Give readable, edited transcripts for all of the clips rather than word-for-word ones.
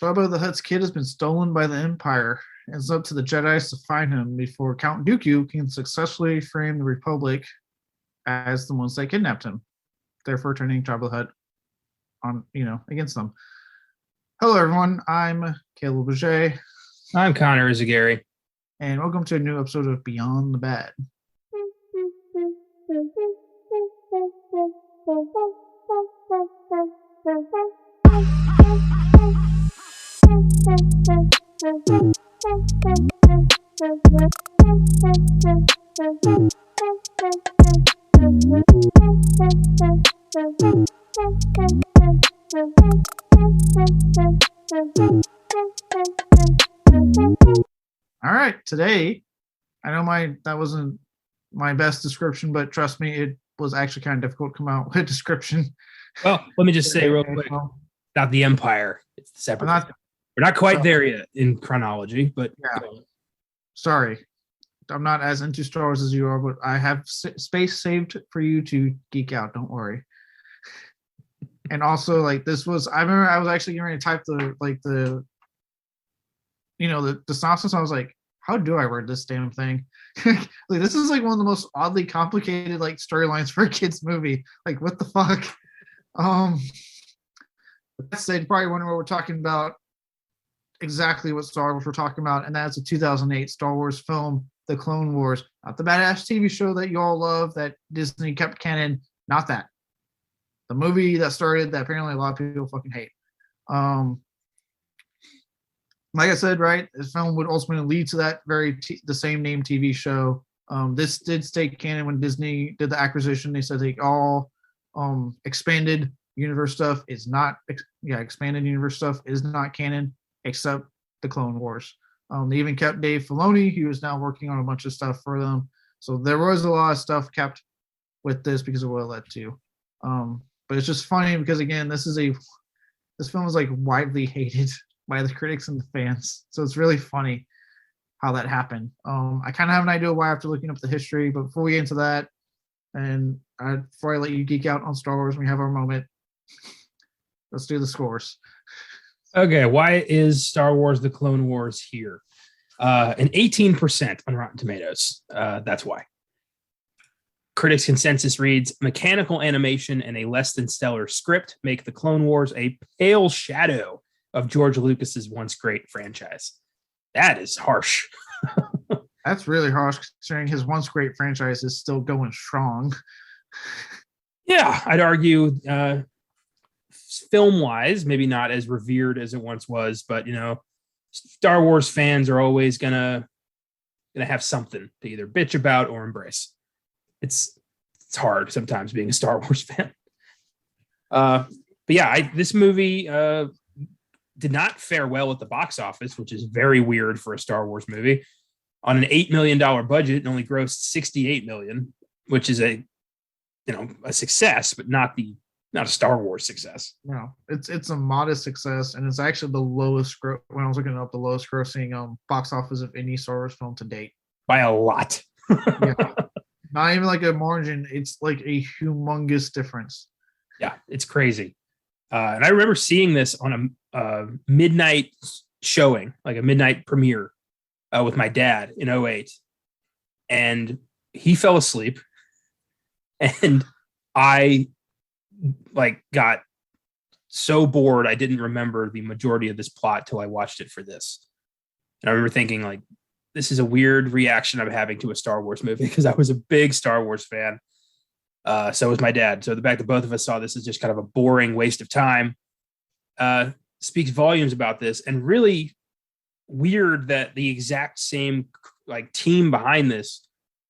Jabba the Hutt's kid has been stolen by the Empire, and it's up to the Jedi to find him before Count Dooku can successfully frame the Republic as the ones that kidnapped him, therefore turning Jabba the Hutt on, against them. Hello, everyone. I'm Caleb Bouget. I'm Connor Eyzaguirre. And welcome to a new episode of Beyond the Bad. All right, today, I know that wasn't my best description, but trust me, it was actually kind of difficult to come out with a description. Well, let me just say real quick about the Empire. It's separate. We're not quite there yet in chronology, but yeah. Sorry, I'm not as into Star Wars as you are, but I have space saved for you to geek out. Don't worry. And also, I remember I was actually getting ready to type the synopsis. I was like, how do I word this damn thing? This is one of the most oddly complicated storylines for a kids movie. What the fuck? That said, you probably wonder what we're talking about. Exactly what Star Wars we're talking about, and that's a 2008 Star Wars film, The Clone Wars. Not the badass TV show that you all love that Disney kept canon. Not that. The movie that started that apparently a lot of people fucking hate. Like I said, right, this film would ultimately lead to that the same name TV show. This did stay canon when Disney did the acquisition. They said all expanded universe stuff is not expanded universe stuff is not canon except the Clone Wars. They even kept Dave Filoni, who is now working on a bunch of stuff for them. So there was a lot of stuff kept with this because of what it led to. But it's just funny because again, this film is widely hated by the critics and the fans. So it's really funny how that happened. I kind of have an idea why after looking up the history, but before we get into that, and before I let you geek out on Star Wars, we have our moment. Let's do the scores. Okay, why is Star Wars The Clone Wars here? An 18% on Rotten Tomatoes. That's why. Critics' consensus reads, mechanical animation and a less than stellar script make The Clone Wars a pale shadow of George Lucas's once great franchise. That is harsh. That's really harsh considering his once great franchise is still going strong. Yeah, I'd argue film-wise, maybe not as revered as it once was, but Star Wars fans are always gonna have something to either bitch about or embrace. It's hard sometimes being a Star Wars fan. But yeah, this movie did not fare well at the box office, which is very weird for a Star Wars movie. On an $8 million budget, it only grossed $68 million, which is a success, but not a Star Wars success. No, it's a modest success, and it's actually the lowest when I was looking up the lowest grossing box office of any Star Wars film to date. By a lot. Yeah. Not even a margin, it's a humongous difference. Yeah, it's crazy. And I remember seeing this on a midnight showing, a midnight premiere with my dad in 2008. And he fell asleep. And I got so bored, I didn't remember the majority of this plot till I watched it for this. And I remember thinking, this is a weird reaction I'm having to a Star Wars movie because I was a big Star Wars fan. So was my dad. So the fact that both of us saw this as just kind of a boring waste of time speaks volumes about this, and really weird that the exact same team behind this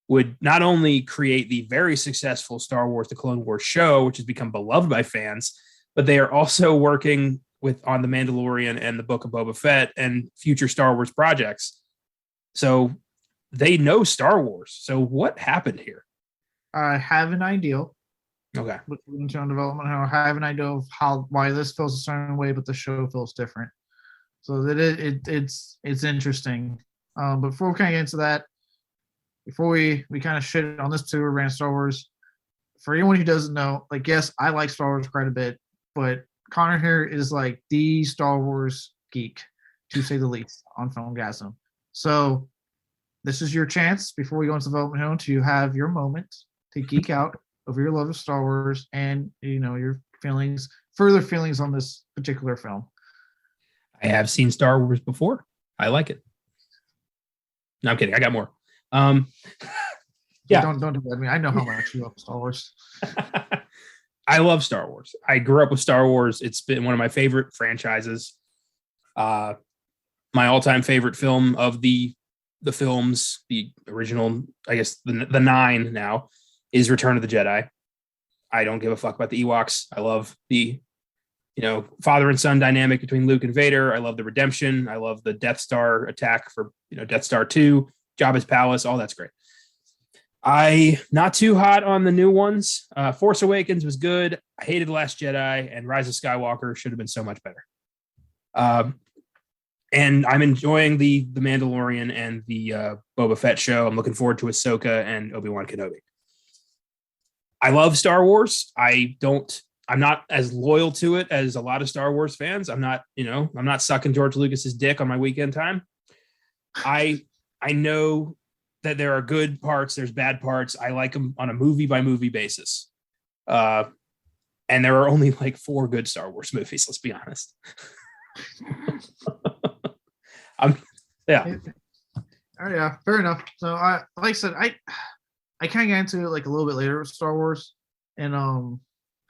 would not only create the very successful Star Wars The Clone Wars show, which has become beloved by fans, but they are also working on The Mandalorian and the Book of Boba Fett and future Star Wars projects. So they know Star Wars. So what happened here? I have an idea. Okay. Into development, I have an idea of why this feels a certain way, but the show feels different. So that it's interesting. But before we kind of get into that, before we kind of shit on this too, ran Star Wars. For anyone who doesn't know, yes, I like Star Wars quite a bit, but Connor here is the Star Wars geek, to say the least, on Filmgazm. So this is your chance before we go into development home to have your moment to geek out over your love of Star Wars and your further feelings on this particular film. I have seen Star Wars before. I like it. No, I'm kidding. I got more. Yeah. Don't do that to me. I know how much you love Star Wars. I love Star Wars. I grew up with Star Wars. It's been one of my favorite franchises. My all-time favorite film of the films, the original, I guess the 9 now, is Return of the Jedi. I don't give a fuck about the Ewoks. I love the father and son dynamic between Luke and Vader. I love the redemption. I love the Death Star attack for Death Star 2, Jabba's palace. All that's great. I not too hot on the new ones. Force Awakens was good. I hated The Last Jedi, and Rise of Skywalker should have been so much better. And I'm enjoying the Mandalorian and the Boba Fett show. I'm looking forward to Ahsoka and Obi-Wan Kenobi. I love Star Wars. I'm not as loyal to it as a lot of Star Wars fans. I'm not sucking George Lucas's dick on my weekend time. I know that there are good parts, there's bad parts. I like them on a movie by movie basis. And there are only like 4 good Star Wars movies, let's be honest. Yeah. Oh yeah, fair enough. So like I said, I kind of got into it like a little bit later with Star Wars, and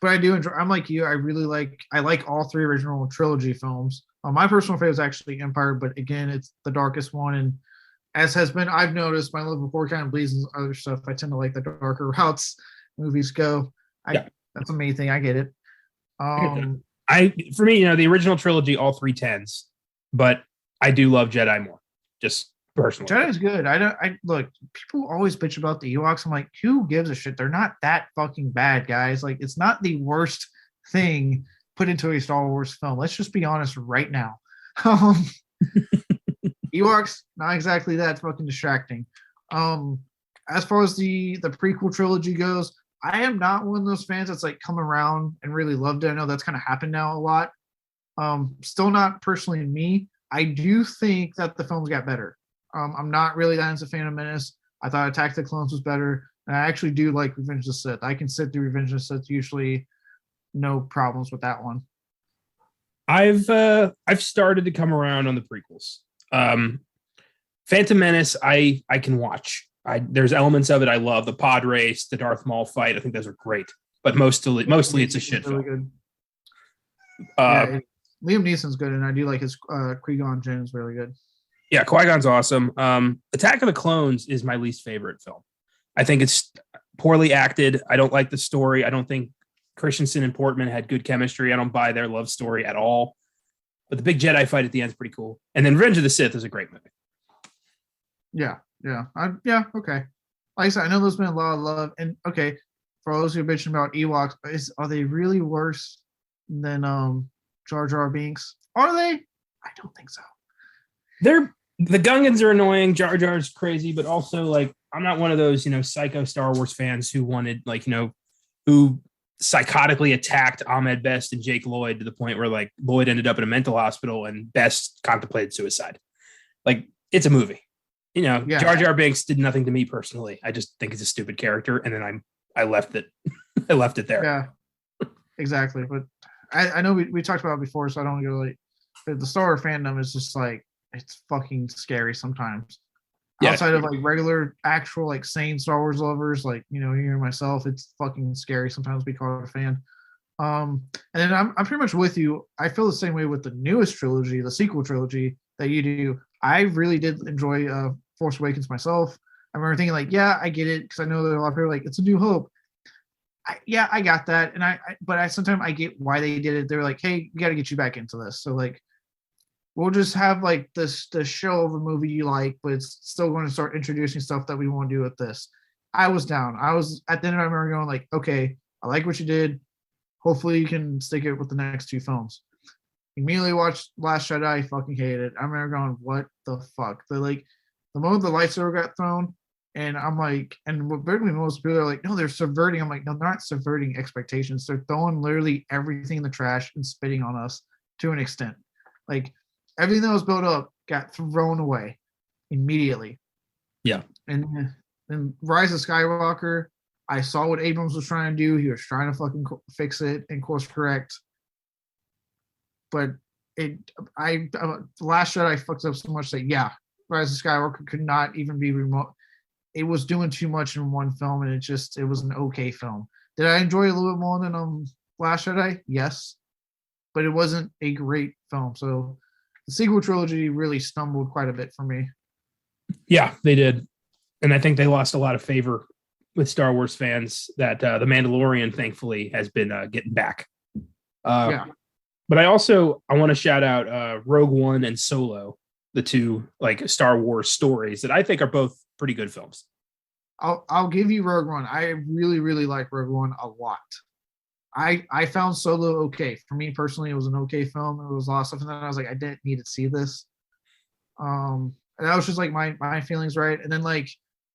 but I do enjoy. I'm like you. I like all 3 original trilogy films. My personal favorite is actually Empire, but again, it's the darkest one, and as has been, I've noticed my love before kind of bleeds and other stuff. I tend to like the darker routes movies go. That's a main thing. I get it. For me, the original trilogy, all 3 10s, but I do love Jedi more, just personally. Jedi's good. I look, people always bitch about the Ewoks. I'm like, who gives a shit? They're not that fucking bad, guys. Like, it's not the worst thing put into a Star Wars film. Let's just be honest right now. Ewoks, not exactly that fucking distracting. As far as the prequel trilogy goes, I am not one of those fans that's like come around and really loved it. I know that's kind of happened now a lot. Still not personally me. I do think that the films got better. I'm not really that into fan of Menace. I thought Attack of the Clones was better. And I actually do like Revenge of the Sith. I can sit through Revenge of the Sith, usually no problems with that one. I've started to come around on the prequels. Phantom Menace, I can watch. There's elements of it I love. The pod race, the Darth Maul fight. I think those are great. But mostly it's a shit really film. Good. Liam Neeson's good, and I do like his Qui-Gon Jinn is really good. Yeah, Qui-Gon's awesome. Attack of the Clones is my least favorite film. I think it's poorly acted. I don't like the story. I don't think Christensen and Portman had good chemistry. I don't buy their love story at all. But the big Jedi fight at the end is pretty cool. And then Revenge of the Sith is a great movie. Yeah. Okay. Like I said, I know there's been a lot of love, and okay, for those who are bitching about Ewoks, are they really worse than Jar Jar Binks? Are they? I don't think so. The Gungans are annoying. Jar Jar's crazy, but also like I'm not one of those psycho Star Wars fans who wanted who psychotically attacked Ahmed Best and Jake Lloyd to the point where like Lloyd ended up in a mental hospital and Best contemplated suicide. Like, it's a movie. Jar Jar Binks did nothing to me personally. I just think it's a stupid character, and then I left it. I left it there. Yeah, exactly. But I know we talked about it before, so I don't go like the Star Wars fandom is just like it's fucking scary sometimes. Yeah. Outside of like regular, actual like sane Star Wars lovers, like you and myself, it's fucking scary sometimes to be called a fan. And then I'm pretty much with you. I feel the same way with the newest trilogy, the sequel trilogy that you do. I really did enjoy Force Awakens myself. I remember thinking like, yeah, I get it, because I know that a lot of people are like, it's a New Hope. I got that, and but sometimes I get why they did it. They're like, hey, we got to get you back into this. So like, we'll just have like the show of a movie you like, but it's still going to start introducing stuff that we want to do with this. I was down. I was at the end. I remember going like, okay, I like what you did. Hopefully you can stick it with the next 2 films. Immediately watched Last Jedi. I fucking hated it. I remember going, what the fuck? They're like, the moment the lightsaber got thrown, and I'm like, and what weirdly most people are like, no, they're subverting. I'm like, no, they're not subverting expectations. They're throwing literally everything in the trash and spitting on us to an extent. Like, everything that was built up got thrown away immediately. Yeah. And then Rise of Skywalker, I saw what Abrams was trying to do. He was trying to fucking fix it and course correct. But The Last Jedi fucked up so much that, yeah, Rise of Skywalker could not even be remote. It was doing too much in one film, and it was an okay film. Did I enjoy it a little bit more than Last Jedi? Yes. But it wasn't a great film. So the sequel trilogy really stumbled quite a bit for me. Yeah, they did. And I think they lost a lot of favor with Star Wars fans that The Mandalorian, thankfully, has been getting back. Yeah. But I want to shout out Rogue One and Solo, the two like Star Wars stories that I think are both pretty good films. I'll give you Rogue One. I really, really like Rogue One a lot. I found Solo okay. For me personally, it was an okay film. It was a lot of stuff, and then I was like, I didn't need to see this. And that was just like my feelings, right? And then like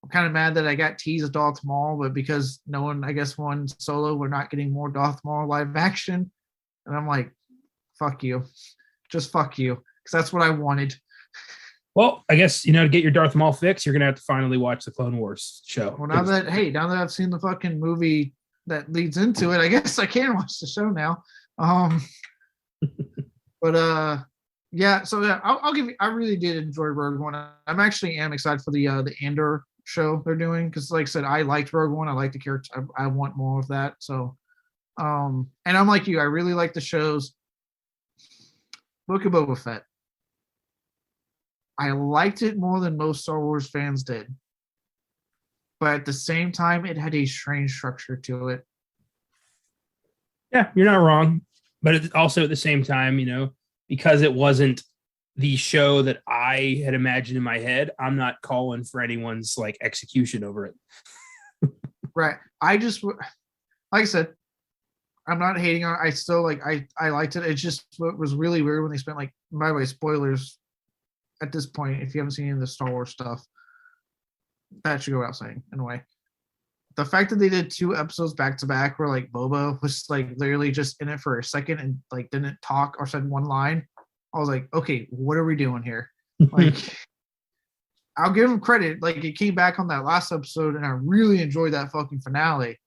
I'm kind of mad that I got teased a Darth Maul, but because no one, I guess, won Solo, we're not getting more Darth Maul live action. And I'm like, fuck you. Just fuck you. Because that's what I wanted. Well, I guess, to get your Darth Maul fix, you're going to have to finally watch the Clone Wars show. Well, now that I've seen the fucking movie that leads into it, I guess I can watch the show now. Yeah, so yeah, I'll give you, I really did enjoy Rogue One. I'm actually excited for the Andor show they're doing, because like I said, I liked Rogue One. I like the character. I want more of that. So, and I'm like you, I really like the shows. Book of Boba Fett. I liked it more than most Star Wars fans did. But at the same time, it had a strange structure to it. Yeah, you're not wrong. But also at the same time, because it wasn't the show that I had imagined in my head, I'm not calling for anyone's like execution over it. Right. I just, like I said, I'm not hating on it. I still like, I liked it. It just was really weird when they spent like, by the way, spoilers at this point, if you haven't seen any of the Star Wars stuff, that should go without saying in a way. The fact that they did 2 episodes back to back where like Boba was like literally just in it for a second and like didn't talk or said one line, I was like, okay, what are we doing here? Like, I'll give him credit. Like, it came back on that last episode and I really enjoyed that fucking finale.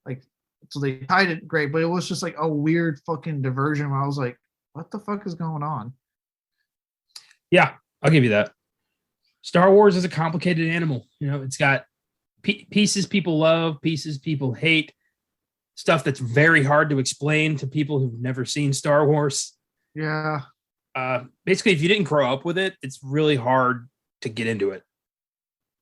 Like, so they tied it great, but it was just like a weird fucking diversion where I was like, what the fuck is going on? Yeah, I'll give you that. Star Wars is a complicated animal. It's got pieces people love, pieces people hate, stuff that's very hard to explain to people who've never seen Star Wars. Yeah. Basically, if you didn't grow up with it, it's really hard to get into it.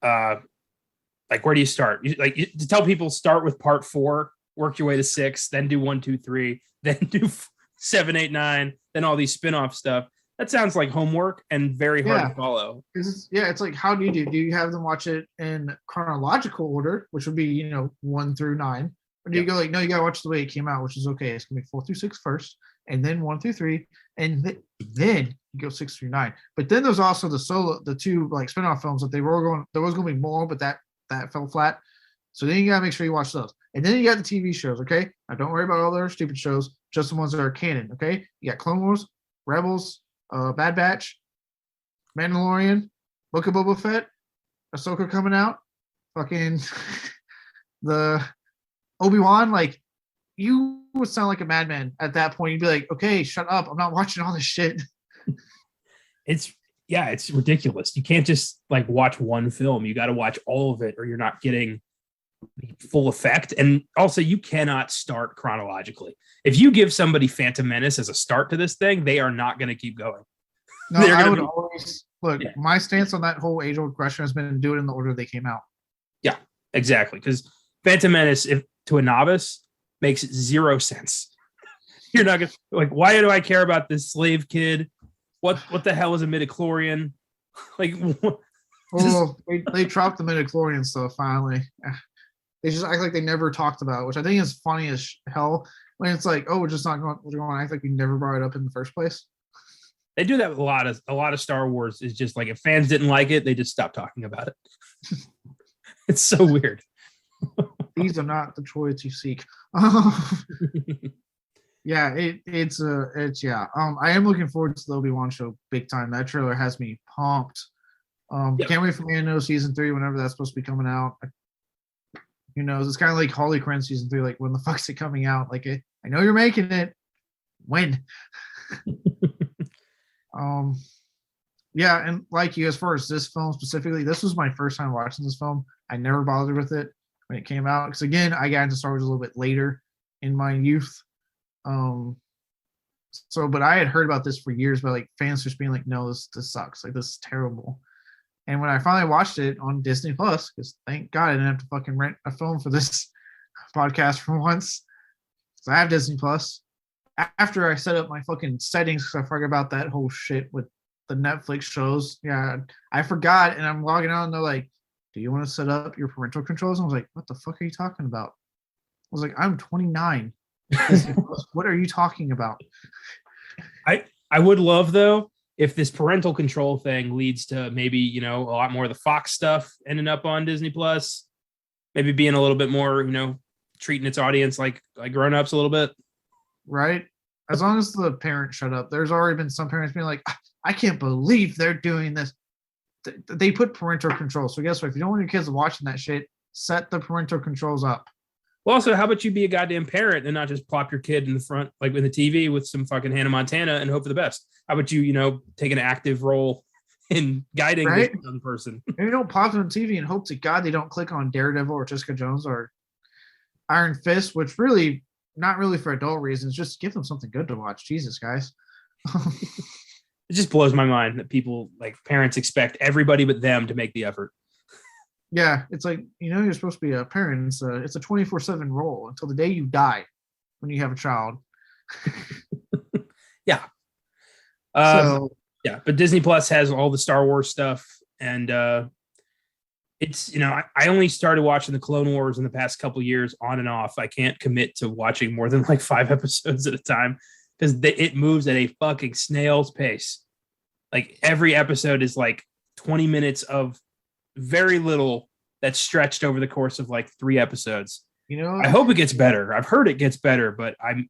Like, where do you start? To tell people, start with part 4, work your way to 6, then do 1, 2, 3, then do 7, 8, 9, then all these spin-off stuff. That sounds like homework and very hard to follow. It's like, how do you do? Do you have them watch it in chronological order, which would be, 1 through 9? Or do you go like, no, you got to watch the way it came out, which is okay. It's going to be 4 through 6 first, and then 1 through 3, and then you go 6 through 9. But then there's also the 2 like spinoff films that there was going to be more, but that fell flat. So then you got to make sure you watch those. And then you got the TV shows, okay? Now don't worry about all the other stupid shows, just the ones that are canon, okay? You got Clone Wars, Rebels, Bad Batch, Mandalorian, Book of Boba Fett, Ahsoka coming out, fucking the Obi-Wan. Like, you would sound like a madman at that point. You'd be like, okay, shut up. I'm not watching all this shit. It's ridiculous. You can't just like watch one film. You got to watch all of it or you're not getting the full effect. And also, you cannot start chronologically. If you give somebody Phantom Menace as a start to this thing, they are not going to keep going. No, I would always look. Yeah. My stance on that whole age-old question has been do it in the order they came out. Yeah, exactly. Because Phantom Menace, to a novice, makes 0 sense. You're not gonna like. Why do I care about this slave kid? What the hell is a midichlorian? Like, they dropped the midichlorian stuff finally. They just act like they never talked about it, which I think is funny as hell. When it's like, oh, we're just not going to act like we never brought it up in the first place. They do that with a lot of Star Wars. Is just like, if fans didn't like it, they just stopped talking about it. It's so weird. These are not the droids you seek. Yeah, it's yeah. I am looking forward to the Obi-Wan show big time. That trailer has me pumped. Yep. Can't wait for Mando season 3 whenever that's supposed to be coming out. Who knows? It's kind of like Harley Quinn season 3. Like, when the fuck's it coming out? Like, I know you're making it. When? um, yeah, and like you, as far as this film specifically, this was my first time watching this film. I never bothered with it when it came out because, again, I got into Star Wars a little bit later in my youth. Um, so, but I had heard about this for years, but like fans just being like, "No, this sucks. Like, this is terrible." And when I finally watched it on Disney Plus, because thank God I didn't have to fucking rent a film for this podcast for once, because I have Disney Plus. After I set up my fucking settings, because I forgot about that whole shit with the Netflix shows. Yeah, I forgot, and I'm logging on, and they're like, "Do you want to set up your parental controls?" And I was like, "What the fuck are you talking about?" I was like, "I'm 29. What are you talking about?" I would love though if this parental control thing leads to maybe a lot more of the Fox stuff ending up on Disney Plus, maybe being a little bit more treating its audience like grown-ups a little bit. Right? As long as the parents shut up. There's already been some parents being like, "I can't believe they're doing this." They put parental control. So guess what? If you don't want your kids watching that shit, set the parental controls up. Well, also, how about you be a goddamn parent and not just plop your kid in the front, like in the TV with some fucking Hannah Montana and hope for the best? How about you, take an active role in guiding right? this young person? And you don't pop it on TV and hope to God they don't click on Daredevil or Jessica Jones or Iron Fist, which really, not really for adult reasons, just give them something good to watch. Jesus, guys. It just blows my mind that people, like parents, expect everybody but them to make the effort. Yeah, it's like, you're supposed to be a parent. It's a 24/7 role until the day you die when you have a child. Yeah. So but Disney Plus has all the Star Wars stuff, and it's I only started watching the Clone Wars in the past couple years on and off. I can't commit to watching more than like 5 episodes at a time because it moves at a fucking snail's pace. Like every episode is like 20 minutes of very little that's stretched over the course of like 3 episodes. I hope it gets better. I've heard it gets better, but I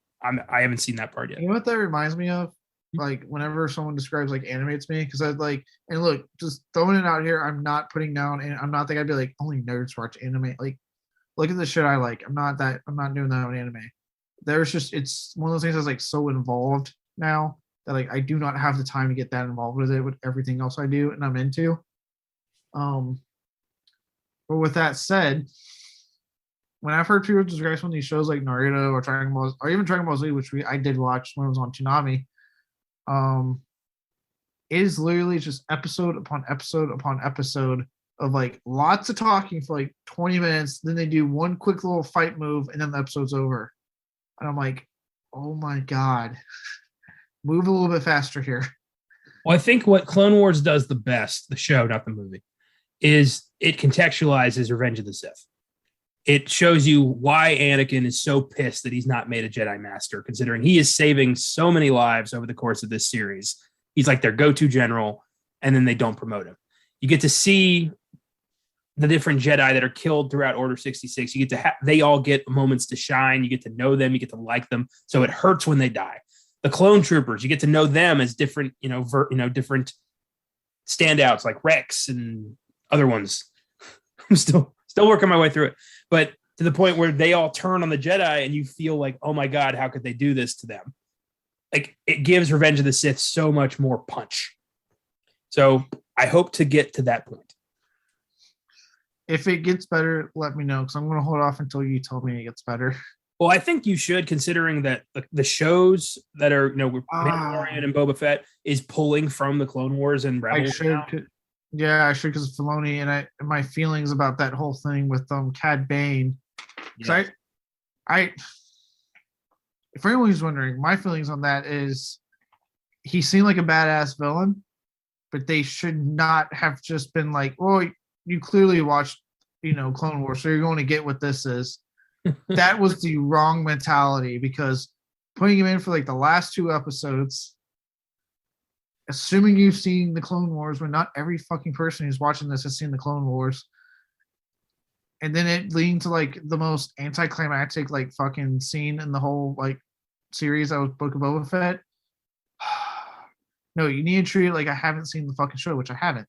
haven't seen that part yet. You know what that reminds me of? Like whenever someone describes like anime to me, because I'd like, and look, just throwing it out here, I'm not putting down, and I'm not thinking I'd be like, only nerds watch anime. Like, look at the shit I like. I'm not doing that on anime. It's one of those things that's like so involved now that like I do not have the time to get that involved with it with everything else I do and I'm into. But with that said, when I've heard people describe some of these shows like Naruto or Dragon Ball, or even Dragon Ball Z, which I did watch when it was on Toonami, it is literally just episode upon episode upon episode of like lots of talking for like 20 minutes. Then they do one quick little fight move, and then the episode's over. And I'm like, oh my God, move a little bit faster here. Well, I think what Clone Wars does the best, the show, not the movie, is it contextualizes Revenge of the Sith. It shows you why Anakin is so pissed that he's not made a Jedi Master, considering he is saving so many lives over the course of this series. He's like their go-to general, and then they don't promote him. You get to see the different Jedi that are killed throughout Order 66. You get to they all get moments to shine. You get to know them. You get to like them. So it hurts when they die. The clone troopers, you get to know them as different, different standouts like Rex and other ones. I'm still working my way through it, but to the point where they all turn on the Jedi and you feel like, oh my God, how could they do this to them? Like it gives Revenge of the Sith so much more punch. So I hope to get to that point. If it gets better, let me know, because I'm going to hold off until you tell me it gets better. Well, I think you should, considering that the shows that are, Mandalorian and Boba Fett is pulling from the Clone Wars and Rebels. I should, I should, because Filoni and my feelings about that whole thing with Cad Bane. Yeah. I for anyone who's wondering, my feelings on that is he seemed like a badass villain, but they should not have just been like, well, you clearly watched, Clone Wars, so you're going to get what this is. That was the wrong mentality, because putting him in for like the last 2 episodes, assuming you've seen the Clone Wars, when not every fucking person who's watching this has seen the Clone Wars, and then it leading to like the most anticlimactic like fucking scene in the whole like series that was Book of Boba Fett. No, you need to treat it like I haven't seen the fucking show, which I haven't.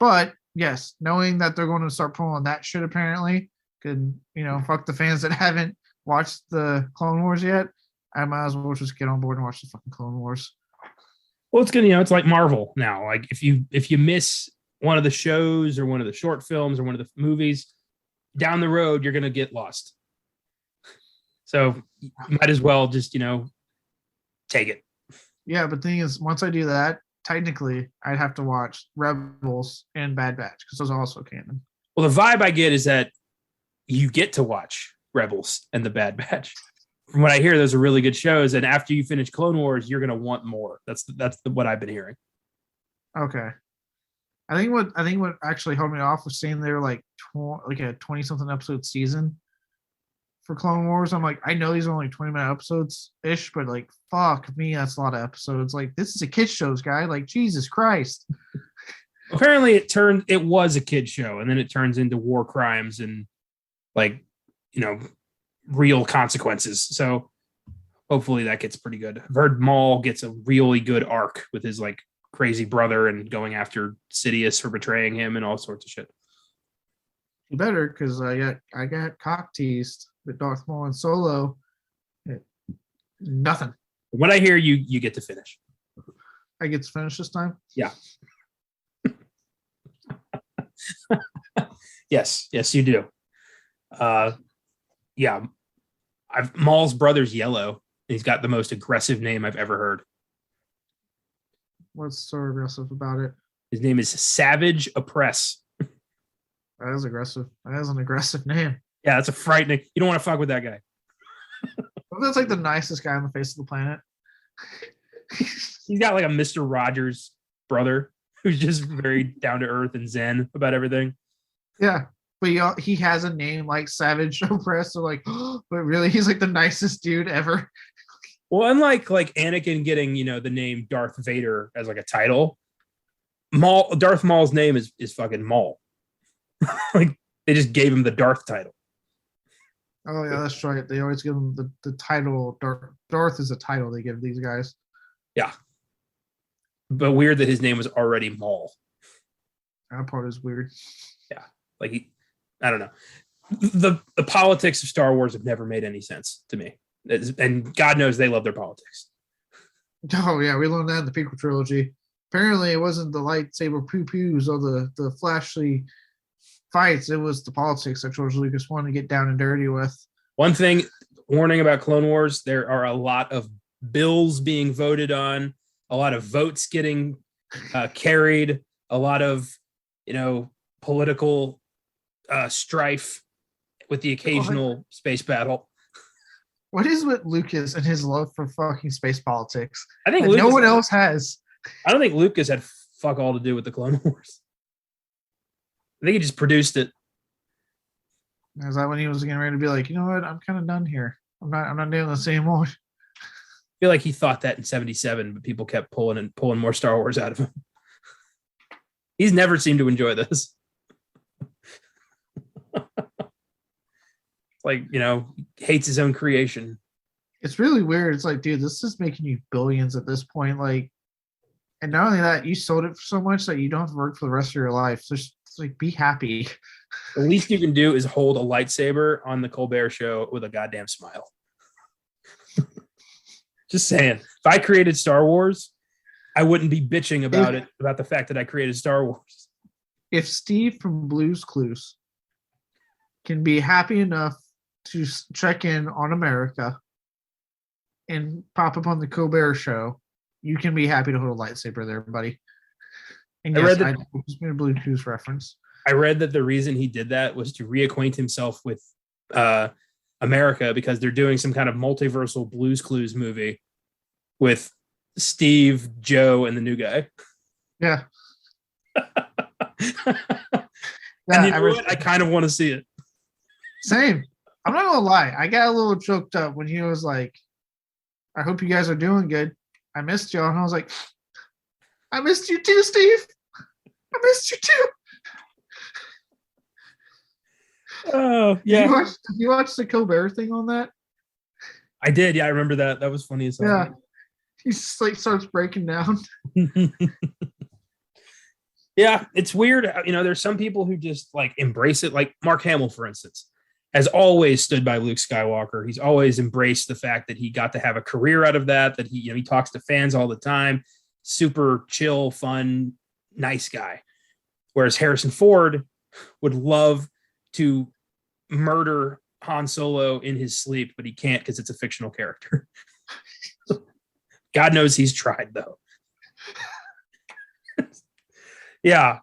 But yes, knowing that they're going to start pulling that shit apparently, could fuck the fans that haven't watched the Clone Wars yet. I might as well just get on board and watch the fucking Clone Wars. Well, it's good. It's like Marvel now. Like if you miss one of the shows or one of the short films or one of the movies, down the road you're gonna get lost. So you might as well just take it. Yeah, but the thing is, once I do that, technically I'd have to watch Rebels and Bad Batch because those are also canon. Well, the vibe I get is that you get to watch Rebels and the Bad Batch. From what I hear, those are really good shows, and after you finish Clone Wars, you're gonna want more. That's what I've been hearing. Okay, I think what actually held me off was seeing there like a 20-something episode season for Clone Wars. I'm like, I know these are only 20-minute episodes ish, but like, fuck me, that's a lot of episodes. Like, this is a kids shows, guy. Like, Jesus Christ. Apparently, it was a kid show, and then it turns into war crimes and real consequences. So hopefully that gets pretty good. I've heard Maul gets a really good arc with his like crazy brother and going after Sidious for betraying him and all sorts of shit. You better, because I got cock teased with Darth Maul and Solo. Nothing. When I hear you get to finish. I get to finish this time? Yeah. Yes, you do. Yeah. Maul's brother's yellow. He's got the most aggressive name I've ever heard. What's so aggressive about it? His name is Savage Oppress. That is aggressive. That is an aggressive name. Yeah, that's a frightening. You don't want to fuck with that guy. That's like the nicest guy on the face of the planet. He's got like a Mr. Rogers brother who's just very down to earth and zen about everything. Yeah. But he has a name like Savage Oppress, so like, but really, he's like the nicest dude ever. Well, unlike like Anakin getting, the name Darth Vader as like a title, Darth Maul's name is fucking Maul. Like they just gave him the Darth title. Oh yeah, that's right. They always give him the title. Darth is a title they give these guys. Yeah. But weird that his name was already Maul. That part is weird. Yeah. Like I don't know. The politics of Star Wars have never made any sense to me. And God knows they love their politics. Oh yeah, we learned that in the prequel trilogy. Apparently it wasn't the lightsaber poo-poos or the flashy fights. It was the politics that George Lucas wanted to get down and dirty with. One thing, warning about Clone Wars, there are a lot of bills being voted on, a lot of votes getting carried, a lot of, political strife with the occasional space battle. What is with Lucas and his love for fucking space politics? I think no one else has. I don't think Lucas had fuck all to do with the Clone Wars. I think he just produced it. Is that when he was getting ready to be like, you know what? I'm kind of done here. I'm not doing this anymore. I feel like he thought that in '77, but people kept pulling more Star Wars out of him. He's never seemed to enjoy this. Like, hates his own creation. It's really weird. It's like, dude, this is making you billions at this point. Like, and not only that, you sold it for so much that you don't have to work for the rest of your life. So just like, be happy. The least you can do is hold a lightsaber on the Colbert Show with a goddamn smile. Just saying. If I created Star Wars, I wouldn't be bitching about it, about the fact that I created Star Wars. If Steve from Blue's Clues can be happy enough to check in on America and pop up on the Colbert Show, you can be happy to hold a lightsaber there, buddy. And yes, I just made a Blue Clues reference. I read that the reason he did that was to reacquaint himself with America because they're doing some kind of multiversal Blues Clues movie with Steve, Joe, and the new guy. Yeah. And you know what? I kind of want to see it. Same. I'm not gonna lie. I got a little choked up when he was like, "I hope you guys are doing good. I missed y'all," and I was like, "I missed you too, Steve. I missed you too." Oh yeah. You watched the Colbert thing on that? I did. Yeah, I remember that. That was funny as hell. Yeah, he just like starts breaking down. Yeah, it's weird. There's some people who just like embrace it. Like Mark Hamill, for instance, has always stood by Luke Skywalker. He's always embraced the fact that he got to have a career out of that. That he talks to fans all the time. Super chill, fun, nice guy. Whereas Harrison Ford would love to murder Han Solo in his sleep, but he can't because it's a fictional character. God knows he's tried though. Yeah.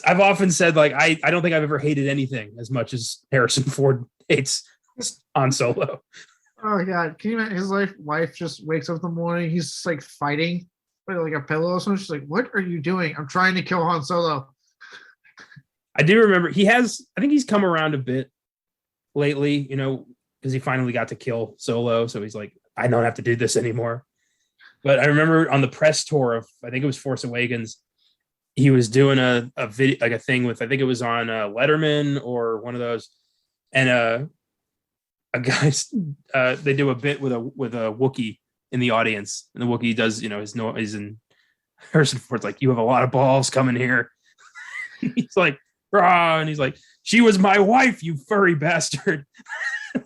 I've often said like I don't think I've ever hated anything as much as Harrison Ford hates Han Solo. Oh God, can you imagine his wife just wakes up in the morning, he's just like fighting with like a pillow or something. She's like, "What are you doing?" "I'm trying to kill Han Solo." I do remember I think he's come around a bit lately, because he finally got to kill Solo. So he's like, I don't have to do this anymore. But I remember on the press tour of, I think it was Force Awakens, he was doing a video, like a thing with, I think it was on Letterman or one of those. And a guy, they do a bit with a Wookiee in the audience. And the Wookiee does, his noise, and Harrison Ford's like, "You have a lot of balls coming here." He's like, "Rah," and he's like, "She was my wife, you furry bastard."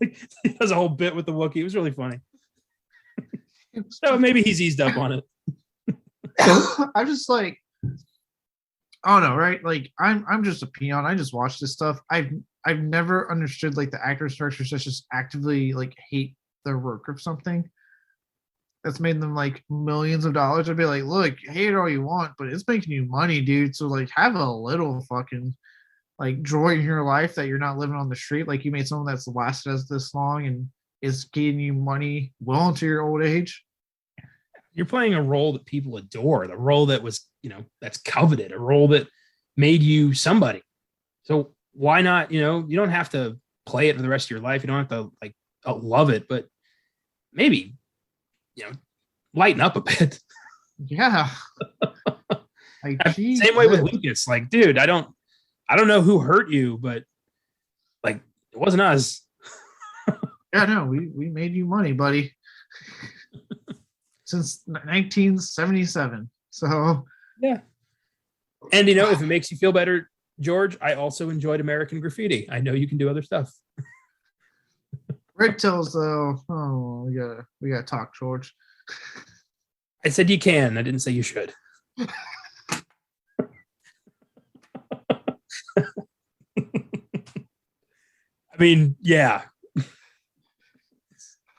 He does a whole bit with the Wookiee. It was really funny. So maybe he's eased up on it. I'm just like, I don't know, right? Like I'm just a peon. I just watch this stuff. I've never understood like the actors directors that just actively like hate their work or something that's made them like millions of dollars. I'd be like, look, hate it all you want, but it's making you money, dude. So like have a little fucking like joy in your life that you're not living on the street. Like you made something that's lasted us this long and is getting you money well into your old age. You're playing a role that people adore, the role that was, that's coveted, a role that made you somebody. So why not, you don't have to play it for the rest of your life. You don't have to like love it, but maybe, lighten up a bit. Yeah. Like, same way with Lucas. Like, dude, I don't know who hurt you, but like it wasn't us. Yeah, no, we made you money, buddy. Since 1977. So yeah. And if it makes you feel better, George, I also enjoyed American Graffiti. I know you can do other stuff. Red Tails, though. Oh, we gotta talk, George. I said you can. I didn't say you should. I mean, yeah.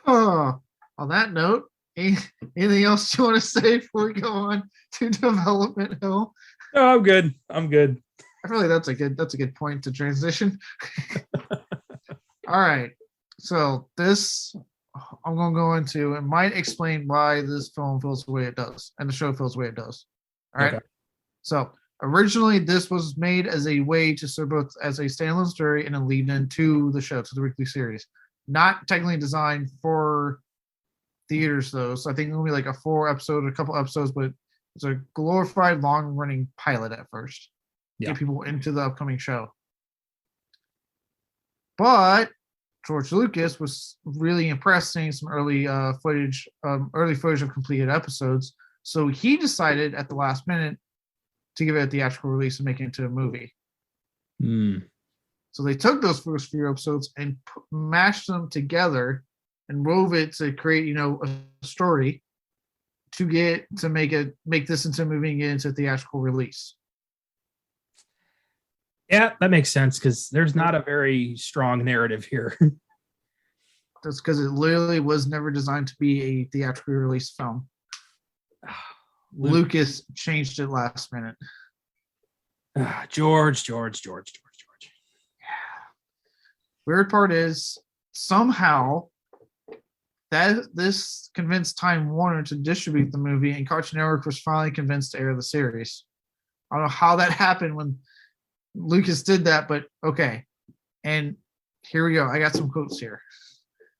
Oh, on that note, anything else you want to say before we go on to Development Hill? No, I'm good. I feel like that's a good point to transition. All right. So this I'm gonna go into and might explain why this film feels the way it does and the show feels the way it does. All right. Okay. So originally this was made as a way to serve both as a standalone story and a lead in to the show, to the weekly series. Not technically designed for theaters though. So I think it'll be like a couple episodes, but it's a glorified long running pilot at first. Yeah. Get people into the upcoming show. But George Lucas was really impressed seeing some early footage of completed episodes. So he decided at the last minute to give it a theatrical release and make it into a movie. So they took those first few episodes and mashed them together and wove it to create, a story to make this into a movie and get into a theatrical release. Yeah, that makes sense because there's not a very strong narrative here. That's because it literally was never designed to be a theatrically released film. Lucas changed it last minute. George. Yeah. Weird part is somehow that this convinced Time Warner to distribute the movie, and Cartoon Network was finally convinced to air the series. I don't know how that happened when Lucas did that, but okay. And here we go. I got some quotes here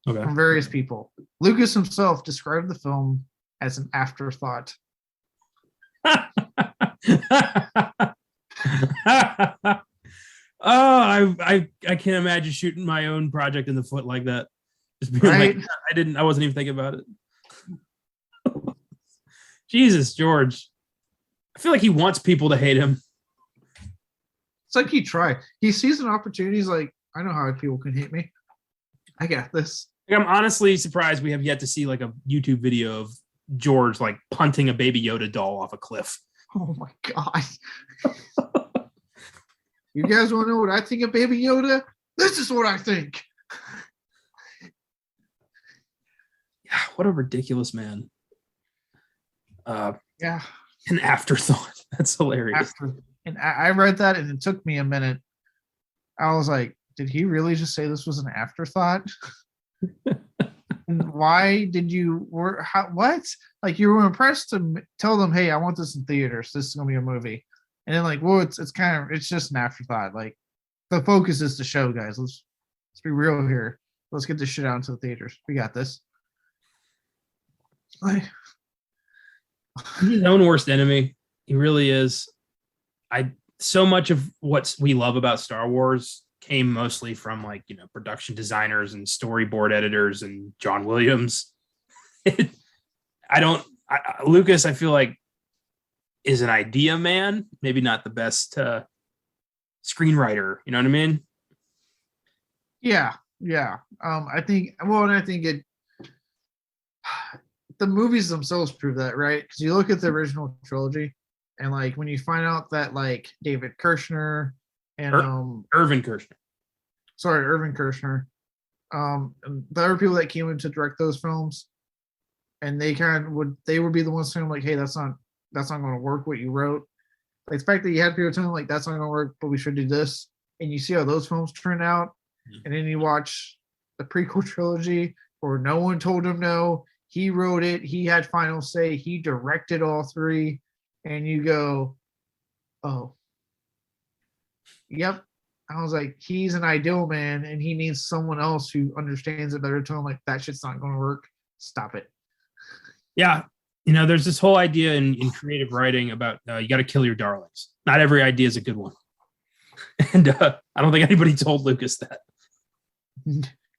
from various people. Lucas himself described the film as an afterthought. I can't imagine shooting my own project in the foot like that. Just being Right? like, I wasn't even thinking about it. Jesus, George. I feel like he wants people to hate him. It's like he tried. He sees an opportunity. He's like, I know how people can hate me. I got this. Like, I'm honestly surprised we have yet to see like a YouTube video of George like punting a Baby Yoda doll off a cliff. Oh my god. You guys want to know what I think of Baby Yoda? This is what I think. Yeah, what a ridiculous man. Yeah. An afterthought. That's hilarious. And I read that and it took me a minute. I was like, did he really just say this was an afterthought? And why did you what? Like, you were impressed to tell them, hey, I want this in theaters. This is gonna be a movie. And then like, well, it's just an afterthought. Like, the focus is the show, guys. Let's be real here. Let's get this shit out into the theaters. We got this. Like, He's his own worst enemy. He really is. So much of what we love about Star Wars came mostly from like, production designers and storyboard editors and John Williams. Lucas, I feel like, is an idea man, maybe not the best screenwriter. You know what I mean? Yeah. I think the movies themselves prove that, right? Because you look at the original trilogy, and like when you find out that like David Kirshner and Irvin Kershner, and the other people that came in to direct those films, and they would be the ones saying like, hey, that's not going to work what you wrote. Like, the fact that you had people telling like that's not going to work, but we should do this, and you see how those films turn out, and then you watch the prequel trilogy where no one told him no. He wrote it. He had final say. He directed all three. And you go, oh, yep. I was like, he's an ideal man, and he needs someone else who understands it better to him. Like, that shit's not going to work. Stop it. Yeah. There's this whole idea in creative writing about you got to kill your darlings. Not every idea is a good one. And I don't think anybody told Lucas that.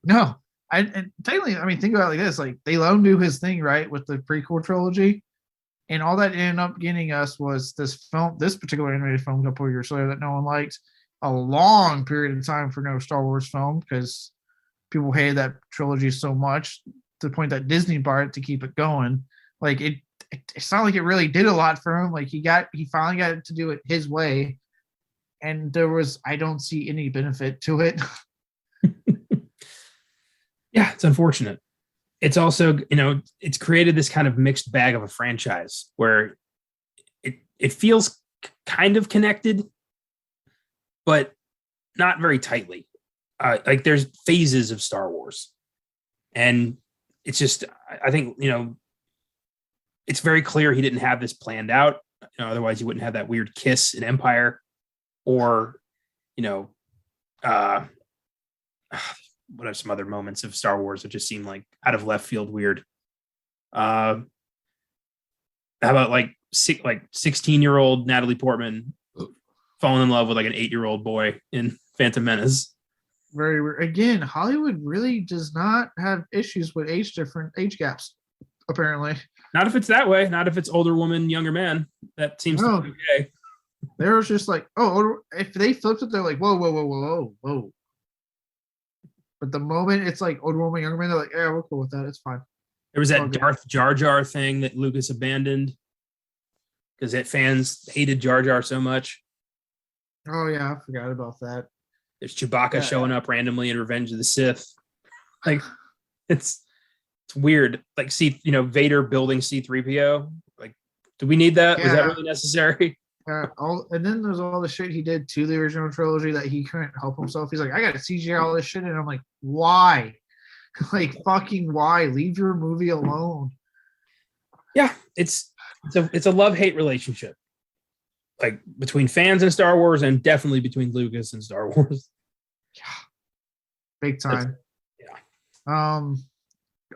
No. And technically, I mean, think about it like this. Like, they let him do his thing, right, with the prequel trilogy. And all that ended up getting us was this particular animated film a couple of years later that no one liked. A long period of time for no Star Wars film because people hated that trilogy so much to the point that Disney bought it to keep it going. Like, it's not like it really did a lot for him. Like, he finally got to do it his way. And I don't see any benefit to it. Yeah, it's unfortunate. It's also, it's created this kind of mixed bag of a franchise where it feels kind of connected, but not very tightly. Like, there's phases of Star Wars, and it's just, I think, it's very clear he didn't have this planned out. Otherwise, you wouldn't have that weird kiss in Empire, or, what are some other moments of Star Wars that just seem like out of left field weird? How about like 16-year-old Natalie Portman falling in love with like an 8-year-old boy in Phantom Menace? Very weird. Again, Hollywood really does not have issues with different age gaps, apparently. Not if it's that way. Not if it's older woman, younger man. That seems to be okay. There's just like, if they flipped it, they're like, whoa. But the moment it's like older woman, younger man, they're like, yeah, we're cool with that. It's fine. There was that Darth Jar Jar thing that Lucas abandoned because fans hated Jar Jar so much. Oh, yeah, I forgot about that. There's Chewbacca showing up randomly in Revenge of the Sith. Like, it's weird. Like, Vader building C-3PO. Like, do we need that? Was that really necessary? And then there's all the shit he did to the original trilogy that he couldn't help himself. He's like, I got to CGI all this shit, and I'm like, why? Like, fucking why? Leave your movie alone. Yeah, it's a love-hate relationship, like between fans and Star Wars, and definitely between Lucas and Star Wars. Yeah, big time. Yeah.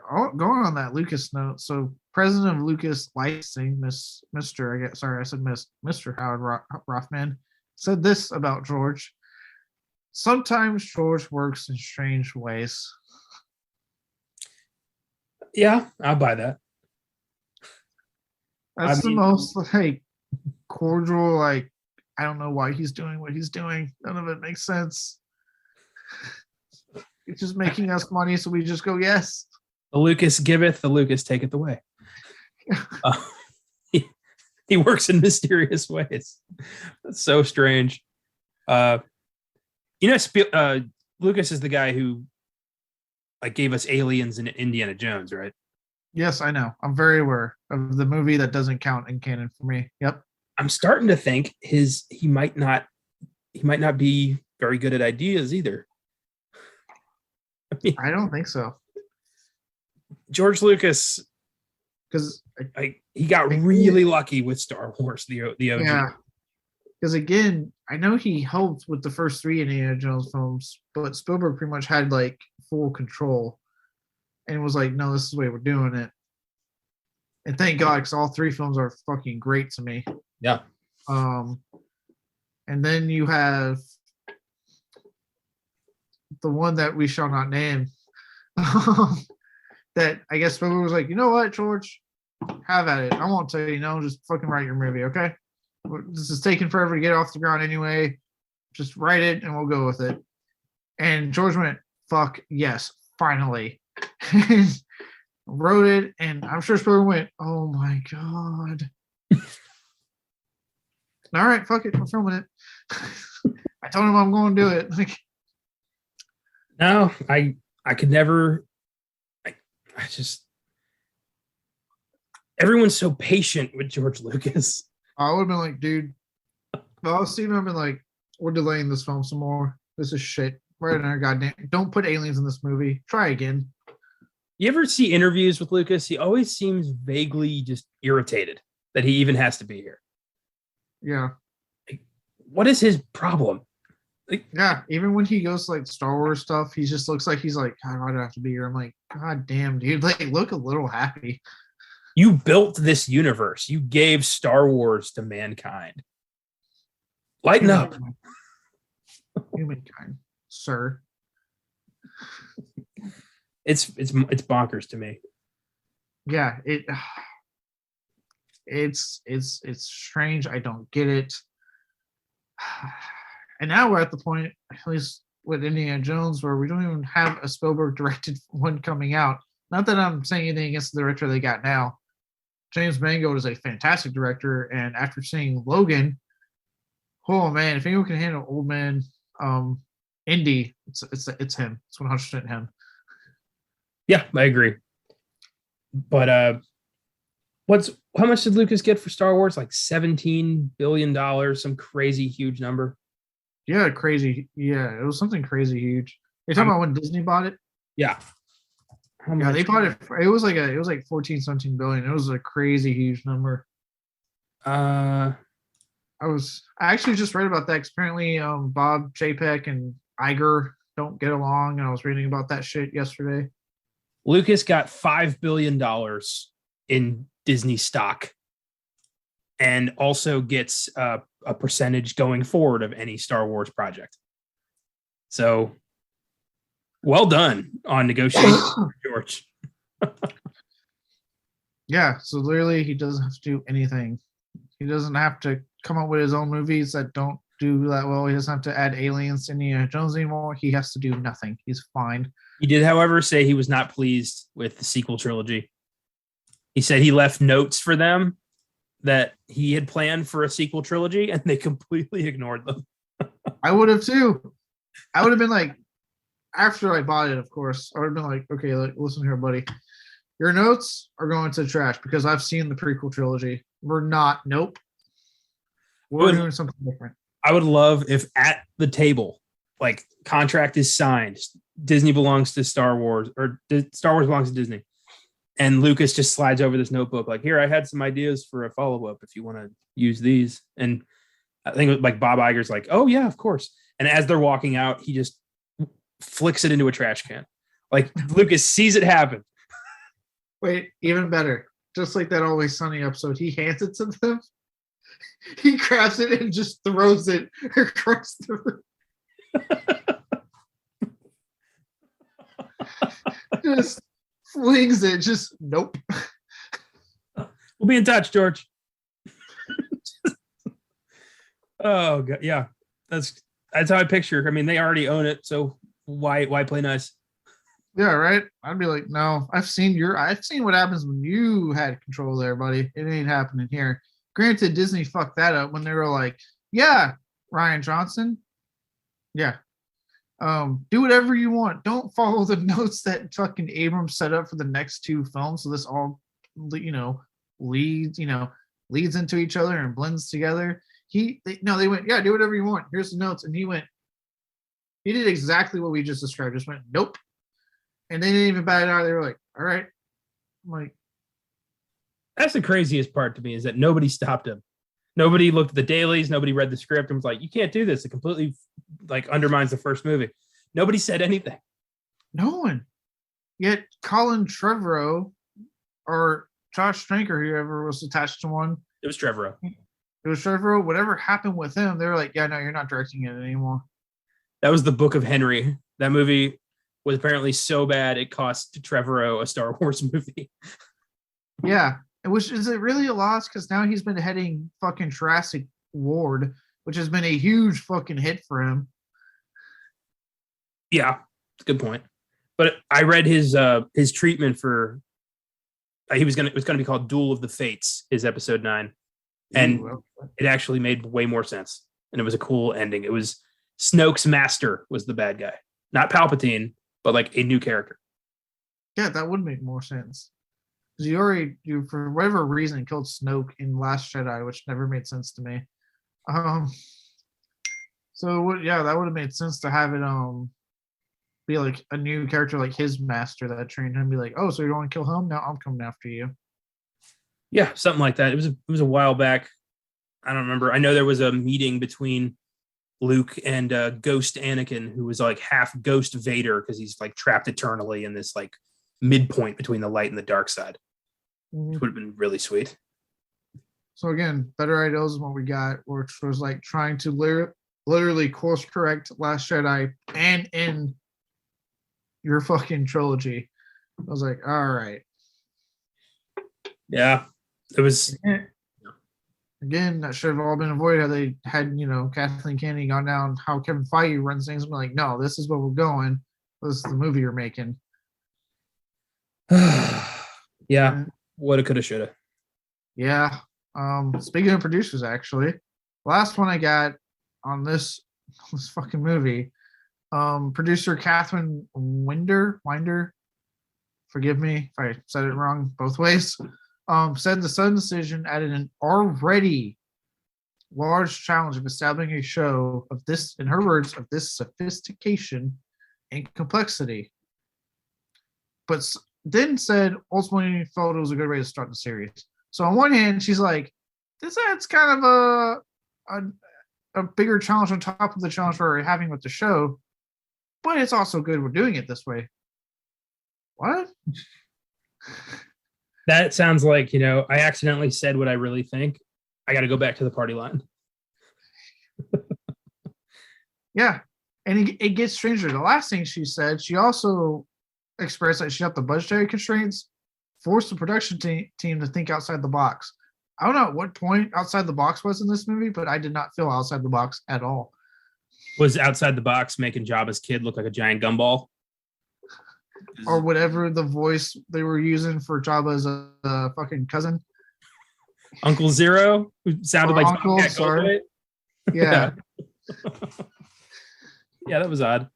Going on that Lucas note, so president of Lucas Licensing, Mr. Howard Rothman, said this about George. Sometimes George works in strange ways. Yeah, I'll buy that. That's the most like cordial, like I don't know why he's doing what he's doing. None of it makes sense. It's just making us money, so we just go yes. The Lucas giveth, the Lucas taketh away. He works in mysterious ways. That's so strange. Lucas is the guy who like gave us Aliens and Indiana Jones, right? Yes, I know. I'm very aware of the movie that doesn't count in canon for me. Yep. I'm starting to think he might not be very good at ideas either. I don't think so. George Lucas, because he got really lucky with Star Wars, the OG. Yeah. Because again, I know he helped with the first 3 Indiana Jones films, but Spielberg pretty much had like full control, and was like, "No, this is the way we're doing it." And thank God, because all 3 films are fucking great to me. Yeah. And then you have the one that we shall not name. That I guess Spielberg was like, "You know what, George? Have at it. I won't tell you no. Just fucking write your movie, okay? This is taking forever to get off the ground anyway. Just write it and we'll go with it." And George went, "Fuck yes, finally." Wrote it, and I'm sure Spielberg went, "Oh my God." All right, fuck it, we're filming it. I told him I'm going to do it. Like, no, I could never. I just, everyone's so patient with George Lucas. I would have been like, dude, if I was Steven, I've been like, we're delaying this film some more. This is shit. Right in our goddamn. Don't put aliens in this movie. Try again. You ever see interviews with Lucas? He always seems vaguely just irritated that he even has to be here. Yeah. Like, what is his problem? Like, yeah, even when he goes to like Star Wars stuff, he just looks like he's like, "God, why do I have to be here?" I'm like, "God damn, dude! Like, look a little happy." You built this universe. You gave Star Wars to mankind. Lighten up. Humankind, sir. It's bonkers to me. Yeah, it's strange. I don't get it. And now we're at the point, at least with Indiana Jones, where we don't even have a Spielberg directed one coming out. Not that I'm saying anything against the director they got now. James Mangold is a fantastic director, and after seeing Logan, oh man, if anyone can handle old man Indy, it's him. It's 100% him. Yeah, I agree. But how much did Lucas get for Star Wars? Like $17 billion, some crazy huge number. Yeah, crazy. Yeah, it was something crazy huge. You're talking about when Disney bought it? Yeah. Yeah, they bought it. It was like 14, 17 billion. It was a crazy huge number. I actually just read about that. 'Cause apparently, Bob Chapek and Iger don't get along, and I was reading about that shit yesterday. Lucas got $5 billion in Disney stock, and also gets a percentage going forward of any Star Wars project. So, well done on negotiating, George. Yeah, so literally he doesn't have to do anything. He doesn't have to come up with his own movies that don't do that well. He doesn't have to add aliens to Indiana Jones anymore. He has to do nothing. He's fine. He did, however, say he was not pleased with the sequel trilogy. He said he left notes for them that he had planned for a sequel trilogy, and they completely ignored them. I would have too. I would have been like, after I bought it, of course, I would have been like, okay, listen here, buddy. Your notes are going to the trash because I've seen the prequel trilogy. We're not. Nope. We're doing something different. I would love if at the table, like, contract is signed, Disney belongs to Star Wars, or Star Wars belongs to Disney, and Lucas just slides over this notebook like, "Here, I had some ideas for a follow-up if you want to use these." And I think like Bob Iger's like, "Oh yeah, of course." And as they're walking out, he just flicks it into a trash can. Like, Lucas sees it happen. Wait, even better. Just like that Always Sunny episode, he hands it to them. He grabs it and just throws it across the room. Just flings it. Just nope. We'll be in touch, George. Oh god, yeah. That's how I picture. I mean, they already own it, so why play nice? Yeah, right. I'd be like, no, I've seen what happens when you had control there, buddy. It ain't happening here. Granted, Disney fucked that up when they were like, yeah, Ryan Johnson, yeah, do whatever you want. Don't follow the notes that fucking Abrams set up for the next two films. So this all, leads into each other and blends together. They went, yeah, do whatever you want. Here's the notes, and he did exactly what we just described. Just went, nope, and they didn't even bat it out. They were like, all right, I'm like, that's the craziest part to me is that nobody stopped him. Nobody looked at the dailies. Nobody read the script and was like, you can't do this. It completely undermines the first movie. Nobody said anything. No one. Yet Colin Trevorrow or Josh Tranker, whoever was attached to one. It was Trevorrow. It was Trevorrow. Whatever happened with him, they were like, yeah, no, you're not directing it anymore. That was the Book of Henry. That movie was apparently so bad it cost Trevorrow a Star Wars movie. Yeah. Which is it really a loss? Because now he's been heading fucking Jurassic World, which has been a huge fucking hit for him. Yeah, it's a good point. But I read his treatment for it was gonna be called Duel of the Fates, his episode 9. And it actually made way more sense. And it was a cool ending. It was Snoke's master was the bad guy. Not Palpatine, but like a new character. Yeah, that would make more sense. Because you for whatever reason killed Snoke in Last Jedi, which never made sense to me. So yeah, that would have made sense to have it be like a new character, like his master that trained him. Be like, oh, so you don't want to kill him? Now I'm coming after you. Yeah, something like that. It was a while back. I don't remember. I know there was a meeting between Luke and Ghost Anakin, who was like half Ghost Vader because he's like trapped eternally in this like midpoint between the light and the dark side. Which would have been really sweet. So again, better ideas than what we got, which was like trying to literally course correct Last Jedi and in your fucking trilogy. I was like, all right. Yeah, it was. Again, that should have all been avoided had they had, Kathleen Kennedy gone down how Kevin Feige runs things. I'm like, no, this is where we're going. This is the movie you're making. Yeah. Woulda, coulda, shoulda. Yeah. Speaking of producers, actually, last one I got on this fucking movie, producer Catherine Winder, forgive me if I said it wrong both ways, said the sudden decision added an already large challenge of establishing a show of this, in her words, of this sophistication and complexity. But then said ultimately felt it was a good way to start the series. So on one hand, she's like, this adds kind of a bigger challenge on top of the challenge we're having with the show, but it's also good we're doing it this way. What? That sounds like, I accidentally said what I really think. I got to go back to the party line. Yeah. And it gets stranger. The last thing she said, she also expressed that she got the budgetary constraints, forced the production team to think outside the box. I don't know at what point outside the box was in this movie, but I did not feel outside the box at all. Was outside the box making Jabba's kid look like a giant gumball? Or whatever the voice they were using for Jabba's fucking cousin. Uncle Zero, who sounded like Uncle, sorry. Yeah. Yeah, that was odd.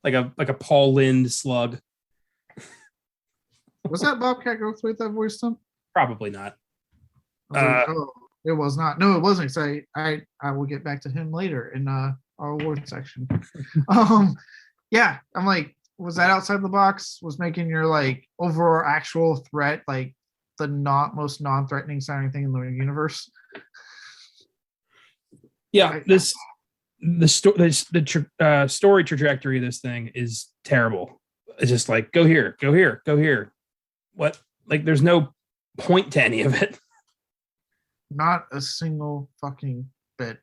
Like a Paul Lynde slug. Was that Bobcat Goldthwait that voiced him? Probably not. It was not. No, it wasn't. So I will get back to him later in our award section. Yeah, I'm like, was that outside the box? Was making your like overall actual threat like the most non-threatening sounding thing in the universe? Yeah, the story trajectory of this thing is terrible. It's just like go here, go here, go here. What? Like, there's no point to any of it. Not a single fucking bit.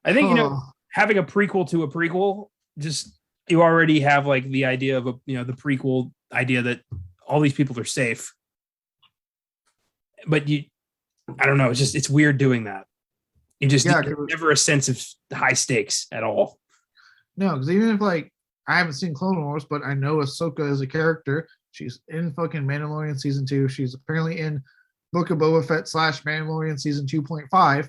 I think having a prequel to a prequel, just you already have like the idea of the prequel idea that all these people are safe. But I don't know. It's weird doing that. You just never a sense of high stakes at all. No, because even if like I haven't seen Clone Wars, but I know Ahsoka as a character. She's in fucking Mandalorian season 2. She's apparently in Book of Boba Fett / Mandalorian season 2.5.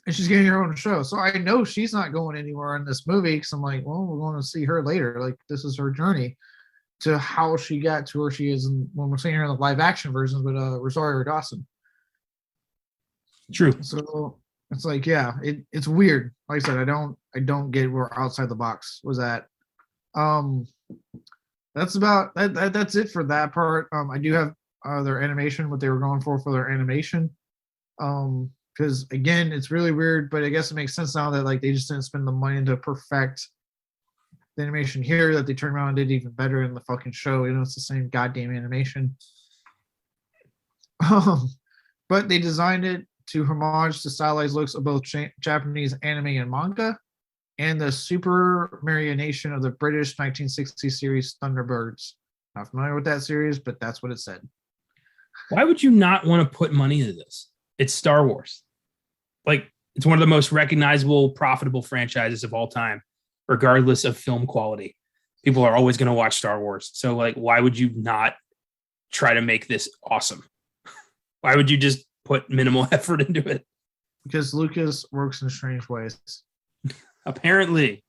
And she's getting her own show. So I know she's not going anywhere in this movie because I'm like, well, we're going to see her later. Like, this is her journey to how she got to where she is when we're seeing her in the live action versions with Rosario Dawson. True. So it's like, yeah, it's weird. Like I said, I don't get where outside the box was at. That's about that. That's it for that part. I do have their animation, what they were going for their animation. Because again, it's really weird, but I guess it makes sense now that like they just didn't spend the money to perfect the animation here, that they turned around and did even better in the fucking show. You know, it's the same goddamn animation. But they designed it to homage the stylized looks of both Japanese anime and manga, and the super marionation of the British 1960 series Thunderbirds. Not familiar with that series, but that's what it said. Why would you not want to put money into this? It's Star Wars. Like, it's one of the most recognizable, profitable franchises of all time, regardless of film quality. People are always going to watch Star Wars. So, like, why would you not try to make this awesome? Why would you just put minimal effort into it? Because Lucas works in strange ways. Apparently.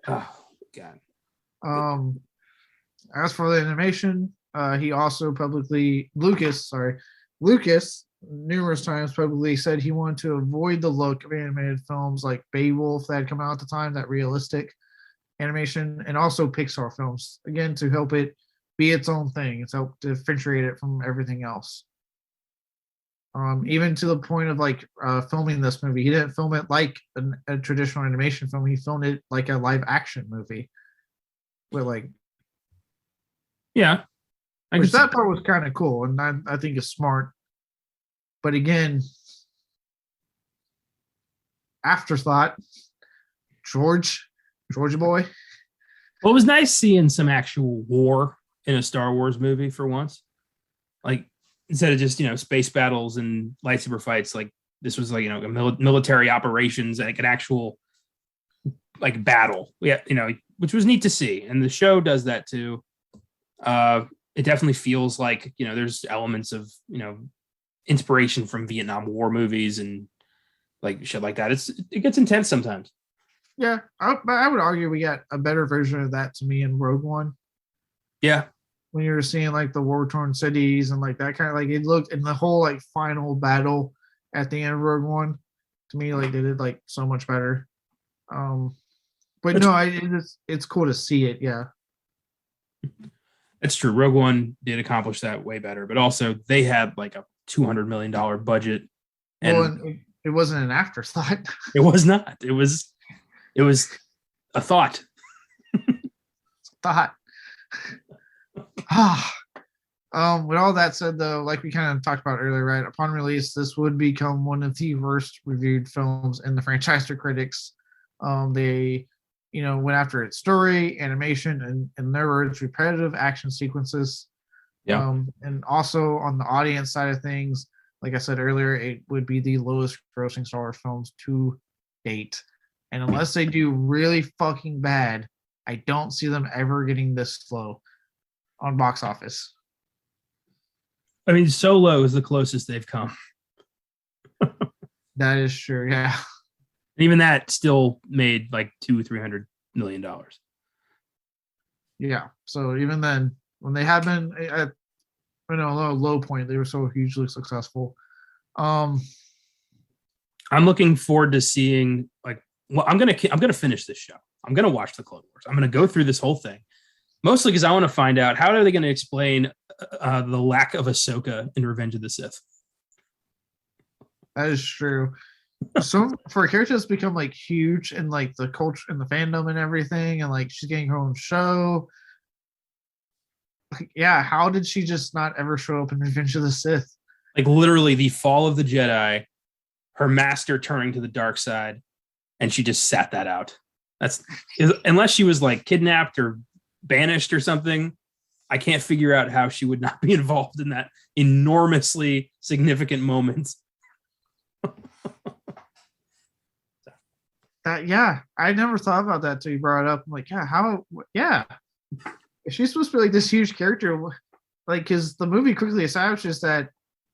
Oh, God. As for the animation, he also Lucas numerous times publicly said he wanted to avoid the look of animated films like Beowulf that had come out at the time, that realistic animation, and also Pixar films, again, to help it be its own thing. It's helped differentiate it from everything else. Even to the point of like filming this movie, he didn't film it like a traditional animation film. He filmed it like a live action movie. With like, yeah, which that part was kind of cool, and I think it's smart. But again, afterthought, Georgia boy. Well, it was nice seeing some actual war in a Star Wars movie for once. Like, instead of just, space battles and lightsaber fights, like this was like, military operations, like an actual like battle. Yeah, which was neat to see. And the show does that too. It definitely feels like, there's elements of, inspiration from Vietnam War movies and like shit like that. It gets intense sometimes. Yeah, I would argue we got a better version of that to me in Rogue One. Yeah. When you were seeing like the war-torn cities and like that kind of like, it looked in the whole like final battle at the end of Rogue One, to me, like they did like so much better. But no, it's cool to see it. Yeah. It's true. Rogue One did accomplish that way better, but also they had like a $200 million budget. And it wasn't an afterthought. It was not. It was a thought. With all that said, though, like we kind of talked about earlier, right? Upon release, this would become one of the worst reviewed films in the franchise to critics. They, went after its story, animation, and in their words, repetitive action sequences. Yeah. And also on the audience side of things, like I said earlier, it would be the lowest grossing Star Wars films to date. And unless they do really fucking bad, I don't see them ever getting this low on box office. I mean, Solo is the closest they've come. That is true, yeah. And even that still made like $200-300 million. Yeah. So even then, when they have been at a low point, they were so hugely successful. I'm looking forward to seeing I'm gonna finish this show. I'm gonna watch the Clone Wars. I'm gonna go through this whole thing, mostly because I want to find out how are they going to explain the lack of Ahsoka in Revenge of the Sith. That is true. So for a character that's become like huge in like the culture and the fandom and everything, and like she's getting her own show. Like, yeah, how did she just not ever show up in Revenge of the Sith? Like literally the fall of the Jedi, her master turning to the dark side, and she just sat that out. Unless she was like kidnapped or banished or something. I can't figure out how she would not be involved in that enormously significant moment. Yeah, I never thought about that till you brought it up. I'm like, yeah, if she's supposed to be like this huge character, like, because the movie quickly establishes that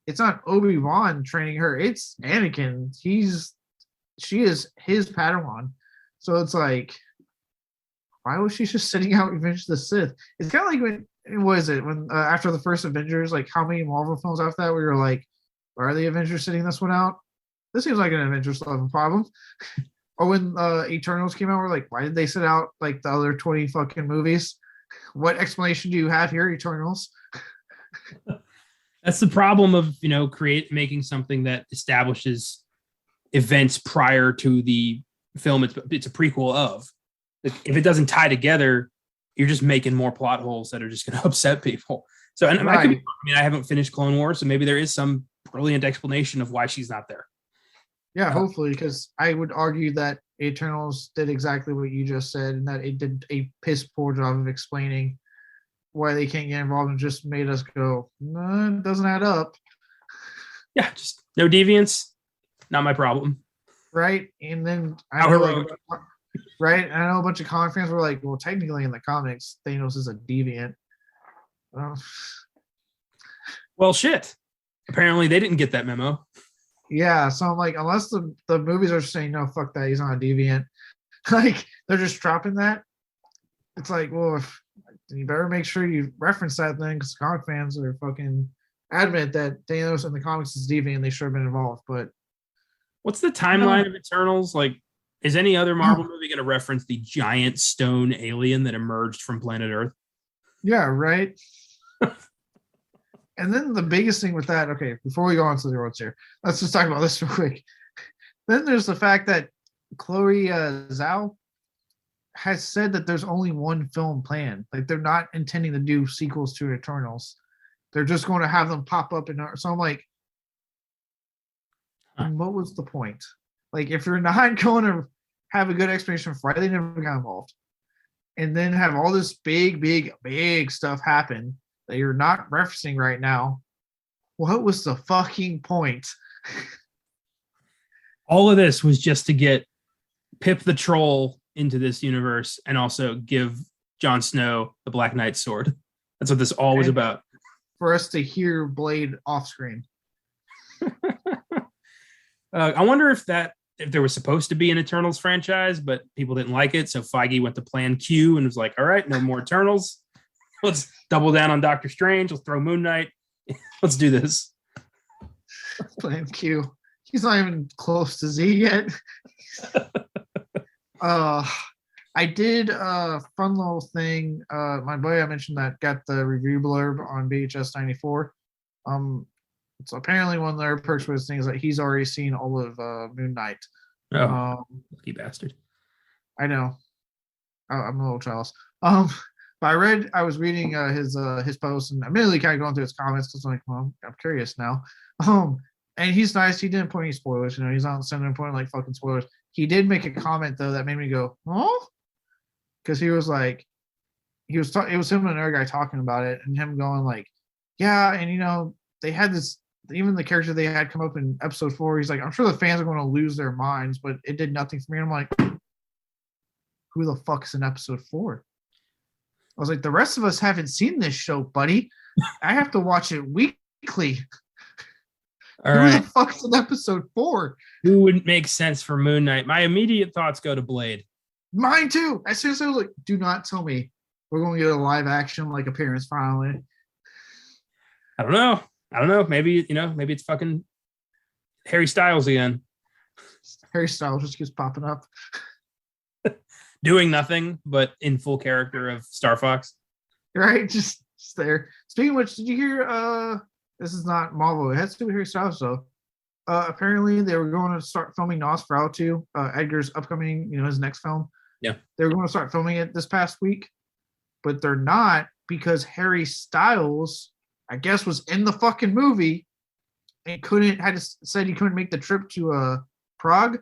it's not Obi-Wan training her, it's Anakin. She is his Padawan. So it's like, why was she just sitting out Revenge of the Sith? It's kind of like when after the first Avengers, like how many Marvel films after that we were like, why are the Avengers sitting this one out? This seems like an Avengers level problem. Or when Eternals came out, we're like, why did they sit out like the other 20 fucking movies? What explanation do you have here, Eternals? That's the problem of making something that establishes events prior to the film it's a prequel of. If it doesn't tie together, you're just making more plot holes that are just going to upset people. So, and right. I haven't finished Clone Wars, so maybe there is some brilliant explanation of why she's not there. Yeah, hopefully, because I would argue that Eternals did exactly what you just said, and that it did a piss poor job of explaining why they can't get involved, and just made us go, no, it doesn't add up. Yeah, just no deviance, not my problem. Right, and then I know, right, and I know a bunch of comic fans were like, well, technically in the comics, Thanos is a deviant. Well, shit. Apparently, they didn't get that memo. Yeah, so I'm like, unless the movies are saying no, fuck that, he's not a deviant. Like they're just dropping that. It's like, well, you better make sure you reference that thing, because comic fans are fucking adamant that Thanos in the comics is deviant. They should have been involved. But what's the timeline of Eternals? Like, is any other Marvel movie going to reference the giant stone alien that emerged from planet Earth? Yeah, right. And then the biggest thing with that, okay, before we go on to the roads here, let's just talk about this real quick. Then there's the fact that Chloe Zhao has said that there's only one film planned. Like, they're not intending to do sequels to Eternals. They're just going to have them pop up. So I'm like, what was the point? Like, if you're not going to have a good explanation for why they never got involved, and then have all this big stuff happen that you're not referencing right now, what was the fucking point? All of this was just to get Pip the Troll into this universe and also give Jon Snow the Black Knight sword. That's what this all was about. For us to hear Blade off screen. I wonder if there was supposed to be an Eternals franchise, but people didn't like it. So Feige went to Plan Q and was like, all right, no more Eternals. Let's double down on Doctor Strange. Let's throw Moon Knight. Let's do this. Plan Q. He's not even close to Z yet. I did a fun little thing. My boy I mentioned that got the review blurb on VHS 94. So apparently one of their perks was things that he's already seen all of Moon Knight. Oh, lucky bastard. I know. I'm a little jealous. But I was reading his post, and immediately kind of going through his comments because I'm like, well, I'm curious now. And he's nice. He didn't put any spoilers. He's not sending point like fucking spoilers. He did make a comment though that made me go, oh, because he was like, it was him and another guy talking about it, and him going like, yeah, and they had this. Even the character they had come up in episode 4, he's like, I'm sure the fans are going to lose their minds, but it did nothing for me. And I'm like, who the fuck's in episode 4? I was like, the rest of us haven't seen this show, buddy. I have to watch it weekly. All right. Who the fuck's in episode 4? Who would make sense for Moon Knight? My immediate thoughts go to Blade. Mine too. As soon as I was like, do not tell me we're going to get a live action like appearance finally. I don't know. Maybe it's fucking Harry Styles again. Harry Styles just keeps popping up. Doing nothing, but in full character of Star Fox. Right? Just there. Speaking of which, did you hear, this is not Marvel, it has to do with Harry Styles though. Apparently they were going to start filming Nosferatu, Edgar's upcoming, his next film. Yeah. They were going to start filming it this past week, but they're not because Harry Styles, I guess, was in the fucking movie and said he couldn't make the trip to Prague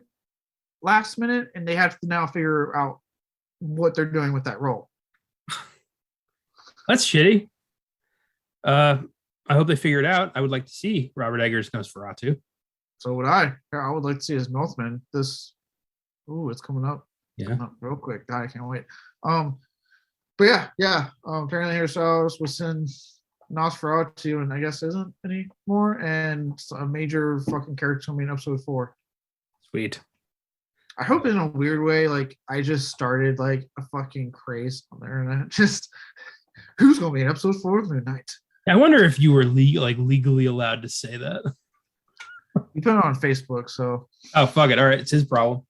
last minute, and they have to now figure out what they're doing with that role. That's shitty. I hope they figure it out. I would like to see Robert Eggers' Nosferatu. So would I. Yeah, I would like to see his Northman. It's coming up. Yeah. Coming up real quick. God, I can't wait. But yeah. Apparently Harry Styles was in Nosferatu, and I guess isn't anymore. And a major fucking character coming in episode 4. Sweet. I hope in a weird way, like I just started like a fucking craze on the internet. Just who's gonna be in episode 4 of Moon Knight? I wonder if you were legally allowed to say that. You put it on Facebook, so oh fuck it. All right, it's his problem.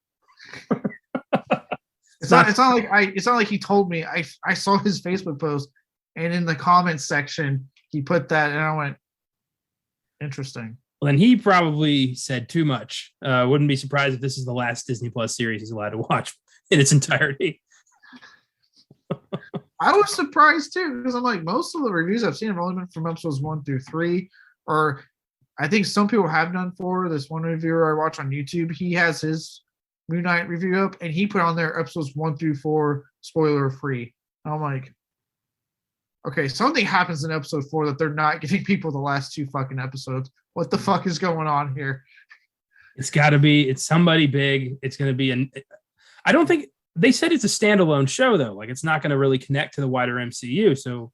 It's not like he told me. I saw his Facebook post, and in the comments section he put that, and I went, interesting. Well, then he probably said too much. Wouldn't be surprised if this is the last Disney Plus series he's allowed to watch in its entirety. I was surprised too, because I'm like, most of the reviews I've seen have only been from episodes 1 through 3, or I think some people have done 4. This one reviewer I watch on YouTube, he has his Moon Knight review up, and he put on there episodes 1 through 4 spoiler free. And I'm like, okay, something happens in episode 4 that they're not giving people the last 2 fucking episodes. What the fuck is going on here? It's got to be. It's somebody big. It's going to be I don't think they said it's a standalone show though. Like it's not going to really connect to the wider MCU. So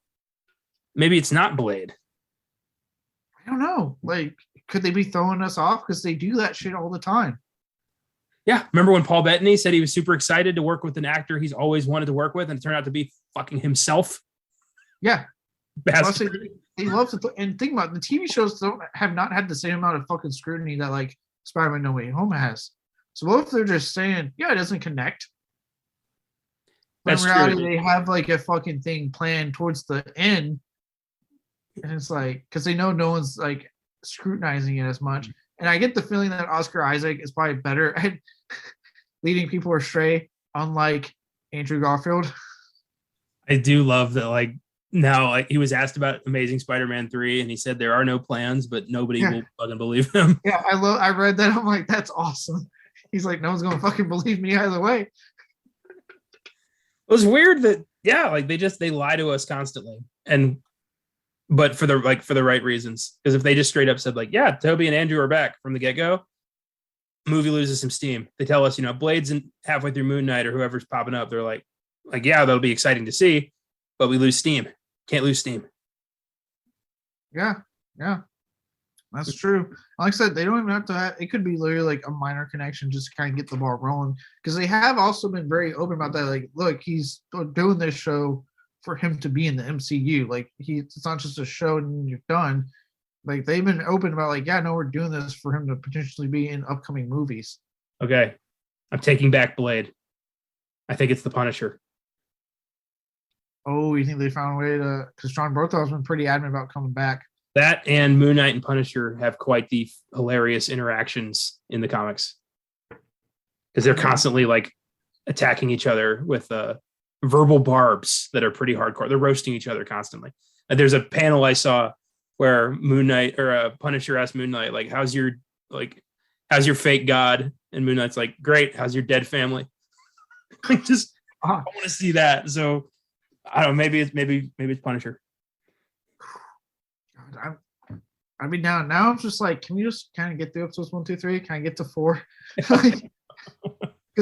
maybe it's not Blade. I don't know. Like, could they be throwing us off? Because they do that shit all the time. Yeah. Remember when Paul Bettany said he was super excited to work with an actor he's always wanted to work with, and it turned out to be fucking himself? Yeah. Bastard. They love to, and think about it, the TV shows have not had the same amount of fucking scrutiny that like Spider-Man No Way Home has. So what if they're just saying, yeah, it doesn't connect? But in reality, true. They have like a fucking thing planned towards the end, and it's like, because they know no one's like scrutinizing it as much. And I get the feeling that Oscar Isaac is probably better at leading people astray, unlike Andrew Garfield. I do love that, like, now, like, he was asked about Amazing Spider-Man 3, and he said there are no plans, but nobody will fucking believe him. Yeah, I read that. I'm like, that's awesome. He's like, no one's gonna fucking believe me either way. It was weird that, yeah, like they lie to us constantly, but for the right reasons. Because if they just straight up said like, yeah, Toby and Andrew are back from the get-go, movie loses some steam. They tell us, Blade's halfway through Moon Knight or whoever's popping up. They're like, yeah, that'll be exciting to see, but we lose steam. Can't lose steam. Yeah, that's true. Like I said, they don't even have to it could be literally like a minor connection just to kind of get the ball rolling, because they have also been very open about that. Like, look, he's doing this show for him to be in the MCU. Like, it's not just a show and you're done. Like, they've been open about like, yeah, no, we're doing this for him to potentially be in upcoming movies. Okay, I'm taking back Blade. I think it's the Punisher. Oh, you think they found a way to? Because John Berthold's been pretty adamant about coming back. That and Moon Knight and Punisher have quite the hilarious interactions in the comics, because they're constantly like attacking each other with verbal barbs that are pretty hardcore. They're roasting each other constantly. And there's a panel I saw where Moon Knight or Punisher asked Moon Knight, like, how's your fake god? And Moon Knight's like, great. How's your dead family? Like, just I want to see that. So I don't know. Maybe it's Punisher. I'd be down. Now I'm just like, can we just kind of get through episodes 1, 2, 3? Can I get to 4? Because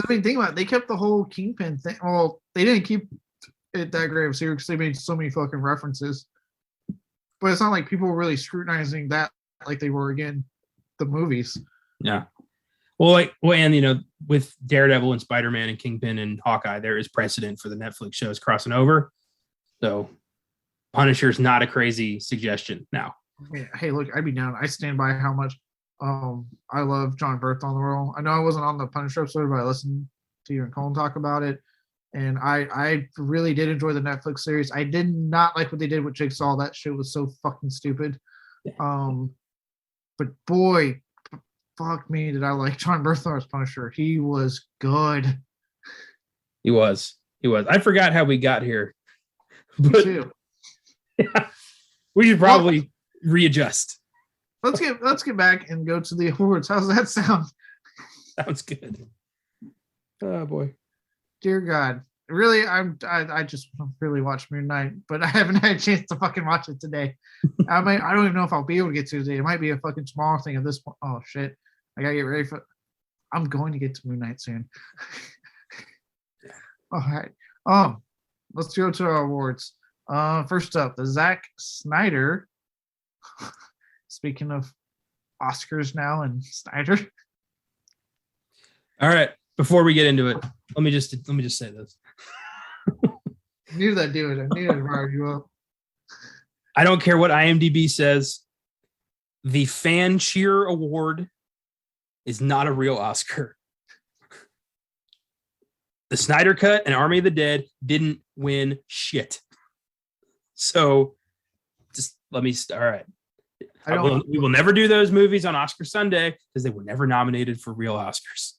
think about it, they kept the whole Kingpin thing. Well, they didn't keep it that great of a series because they made so many fucking references. But it's not like people were really scrutinizing that like they were again the movies. Yeah. Well, and with Daredevil and Spider-Man and Kingpin and Hawkeye, there is precedent for the Netflix shows crossing over. So Punisher's not a crazy suggestion now. Hey, look, I'd be down. I stand by how much I love John Berthold in the role. I know I wasn't on the Punisher episode, but I listened to you and Colin talk about it. And I really did enjoy the Netflix series. I did not like what they did with Jigsaw. That shit was so fucking stupid. Yeah. But boy, fuck me, did I like John Berthold as Punisher. He was good. He was. I forgot how we got here. Me too. Yeah, we should probably readjust. Let's get back and go to the awards. How's that sound? Sounds good. Oh boy. Dear God. really, I just really watched Moon Knight, but I haven't had a chance to fucking watch it today. I don't even know if I'll be able to get to it today. It might be a fucking small thing at this point. Oh shit, I gotta get ready for. I'm going to get to Moon Knight soon. All right. Let's go to our awards. First up, the Zack Snyder. Speaking of Oscars now and Snyder. All right. Before we get into it, let me just say this. I knew that dude. I knew I'd rile you up. I don't care what IMDb says. The Fan Cheer Award is not a real Oscar. The Snyder Cut and Army of the Dead didn't win shit. So just let me start. All right. We will never do those movies on Oscar Sunday because they were never nominated for real Oscars.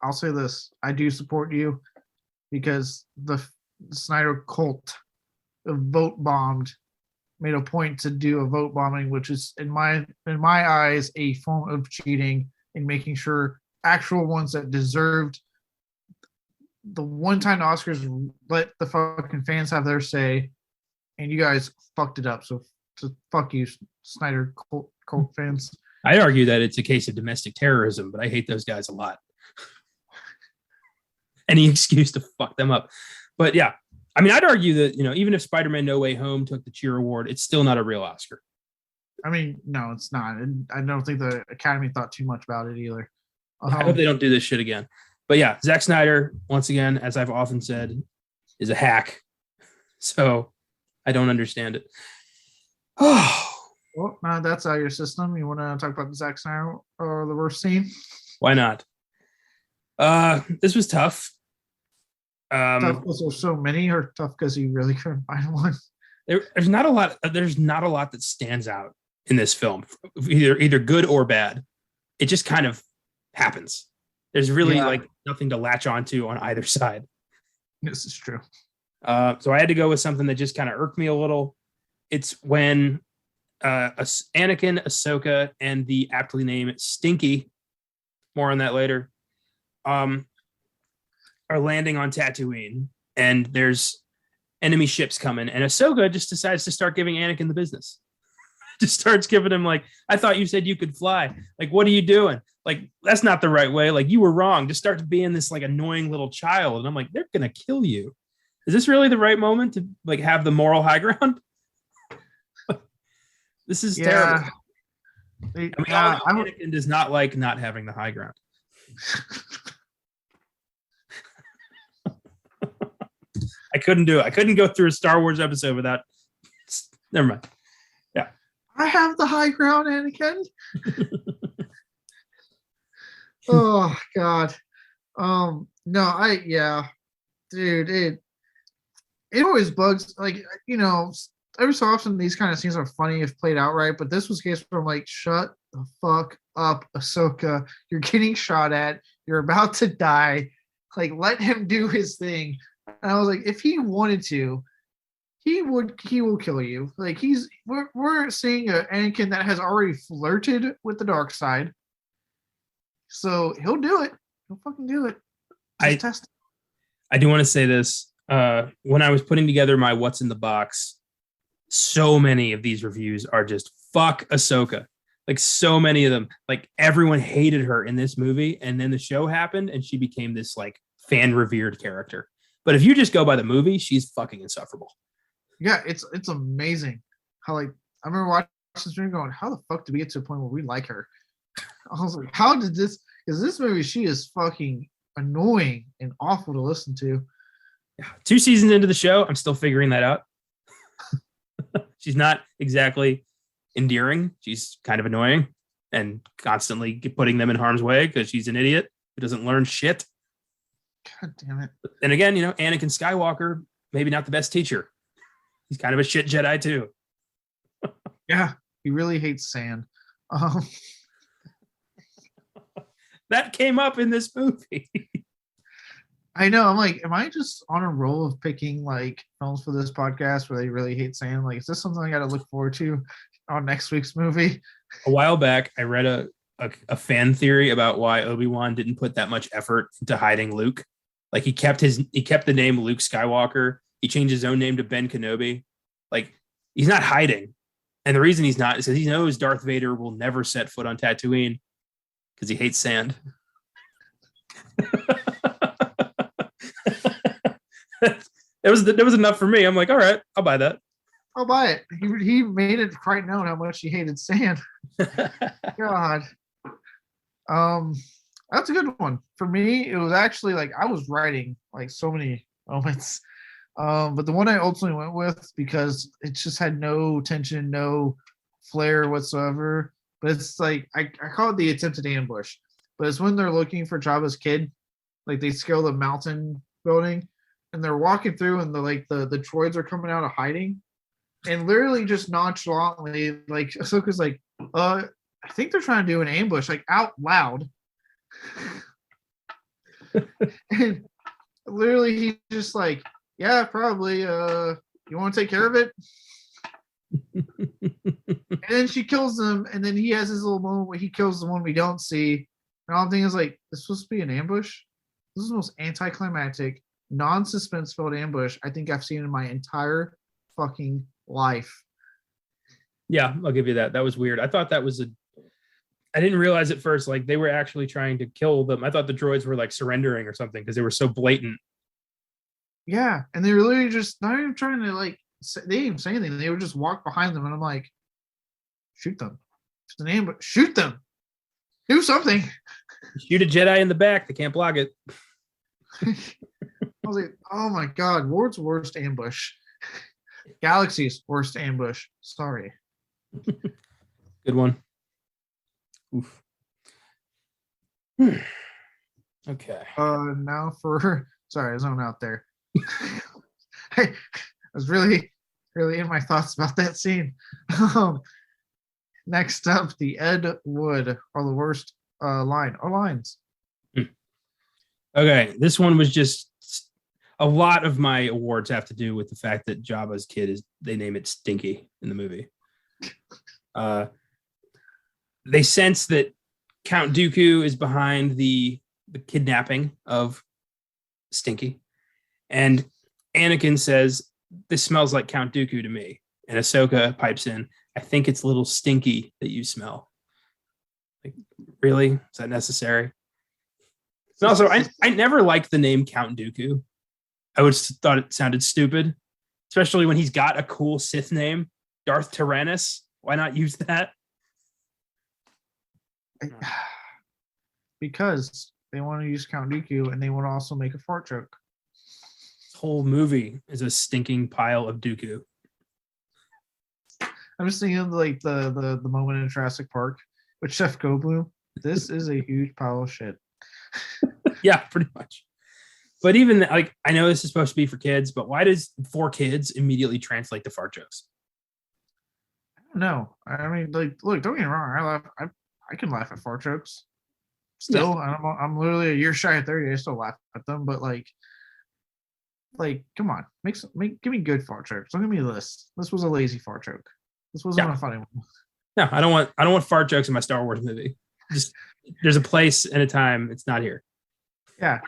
I'll say this. I do support you because the Snyder cult vote bombed, made a point to do a vote bombing, which is in my eyes a form of cheating and making sure actual ones that deserved the one-time Oscars let the fucking fans have their say, and you guys fucked it up. So fuck you, Snyder cult fans. I'd argue that it's a case of domestic terrorism, but I hate those guys a lot. Any excuse to fuck them up. But yeah, I mean, I'd argue that, even if Spider-Man No Way Home took the Cheer Award, it's still not a real Oscar. I mean, no, it's not. And I don't think the Academy thought too much about it either. I hope they don't do this shit again. But yeah, Zack Snyder, once again, as I've often said, is a hack. So I don't understand it. Oh. Well, now that's out of your system. You want to talk about the Zack Snyder or the worst scene? Why not? This was tough. Tough because there's so many, or tough because you really couldn't find one? There's not a lot. There's not a lot that stands out in this film, either good or bad. It just kind of happens. There's really nothing to latch onto on either side. This is true. So I had to go with something that just kind of irked me a little. It's when Anakin, Ahsoka, and the aptly named Stinky, more on that later, are landing on Tatooine, and there's enemy ships coming, and Ahsoka just decides to start giving Anakin the business. Just starts giving him like, I thought you said you could fly. Like, what are you doing? Like, that's not the right way. Like, you were wrong. Just starts being this like annoying little child. And I'm like, they're going to kill you. Is this really the right moment to like have the moral high ground? This is terrible. Anakin does not like not having the high ground. I couldn't do it. I couldn't go through a Star Wars episode without. Never mind. Yeah. I have the high ground, Anakin. Oh God. Dude, it always bugs, like, every so often these kind of scenes are funny if played out right, but this was a case where I'm like, shut the fuck up, Ahsoka. You're getting shot at. You're about to die. Like, let him do his thing. And I was like, if he wanted to, he will kill you. Like, we're seeing an Anakin that has already flirted with the dark side. So he'll do it. He'll fucking do it. Just test it. I do want to say this. When I was putting together my what's in the box, so many of these reviews are just fuck Ahsoka. Like, so many of them, like, everyone hated her in this movie, and then the show happened and she became this like fan revered character. But if you just go by the movie, she's fucking insufferable. Yeah, it's amazing how, like, I remember watching this movie going, how the fuck did we get to a point where we like her? I was like, how did this? Because this movie, she is fucking annoying and awful to listen to. Yeah. 2 seasons into the show, I'm still figuring that out. She's not exactly endearing. She's kind of annoying and constantly putting them in harm's way because she's an idiot who doesn't learn shit. God damn it. And again, Anakin Skywalker, maybe not the best teacher. He's kind of a shit Jedi too. Yeah, he really hates sand. That came up in this movie. I know. I'm like, am I just on a roll of picking like films for this podcast where they really hate sand? Like, is this something I got to look forward to on next week's movie? A while back, I read a fan theory about why Obi-Wan didn't put that much effort into hiding Luke. Like he kept the name Luke Skywalker. He changed his own name to Ben Kenobi. Like he's not hiding. And the reason he's not is because he knows Darth Vader will never set foot on Tatooine because he hates sand. That was enough for me. I'm like, all right, I'll buy that. I'll buy it. He made it quite known how much he hated sand. God. That's a good one. For me, it was actually like I was writing like so many moments. But the one I ultimately went with because it just had no tension, no flair whatsoever. But it's like I call it the attempted ambush. But it's when they're looking for Jabba's kid, like they scale the mountain building and they're walking through and the droids are coming out of hiding. And literally just nonchalantly, like Ahsoka's like, I think they're trying to do an ambush, like out loud. And literally he's just like, yeah, probably. You want to take care of it? And then she kills them, and then he has his little moment where he kills the one we don't see. And all I'm thinking is like, this is supposed to be an ambush? This is the most anticlimactic, non-suspense filled ambush I think I've seen in my entire fucking life. Yeah, I'll give you that. That was weird. I thought that was I didn't realize at first, like they were actually trying to kill them. I thought the droids were like surrendering or something because they were so blatant. Yeah, and they were literally just not even trying to like. They didn't even say anything. They would just walk behind them, and I'm like, shoot them. It's an ambush. Shoot them. Do something. Shoot a Jedi in the back. They can't block it. I was like, oh my god, world's worst ambush. Galaxy's worst ambush. Sorry. Good one. Oof. Okay. Now for sorry, I zoned out there. I was really in my thoughts about that scene. Next up, the Ed Wood or the worst line or lines. Okay, this one was just a lot of my awards have to do with the fact that Jabba's kid they name it Stinky in the movie. They sense that Count Dooku is behind the kidnapping of Stinky. And Anakin says, this smells like Count Dooku to me. And Ahsoka pipes in, I think it's a little stinky that you smell. Like, really? Is that necessary? And also, I never liked the name Count Dooku. I always thought it sounded stupid, especially when he's got a cool Sith name, Darth Tyrannus. Why not use that? Because they want to use Count Dooku and they want to also make a fart joke. This whole movie is a stinking pile of Dooku. I'm just thinking of like the moment in Jurassic Park with Chef Goldblum. This is a huge pile of shit. Yeah, pretty much. But even like, I know this is supposed to be for kids, but why does for kids immediately translate to fart jokes? I don't know. I mean, like, look, don't get me wrong. I can laugh at fart jokes. Still, yeah. I'm literally a year shy of 30. I still laugh at them, but like, come on, give me good fart jokes. Don't give me this. This was a lazy fart joke. This wasn't a funny one. No, I don't want fart jokes in my Star Wars movie. Just there's a place and a time. It's not here. Yeah,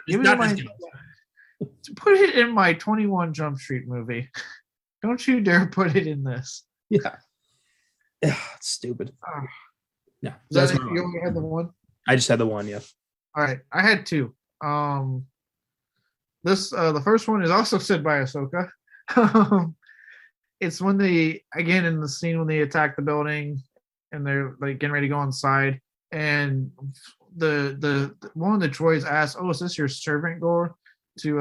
put it in my 21 Jump Street movie. Don't you dare put it in this. Yeah, it's stupid. Yeah, that's you only had the one. I just had the one. Yeah. All right, I had two. This the first one is also said by Ahsoka. It's when they again in the scene when they attack the building and they're like getting ready to go inside, and the one of the droids asks, "Oh, is this your servant girl?" to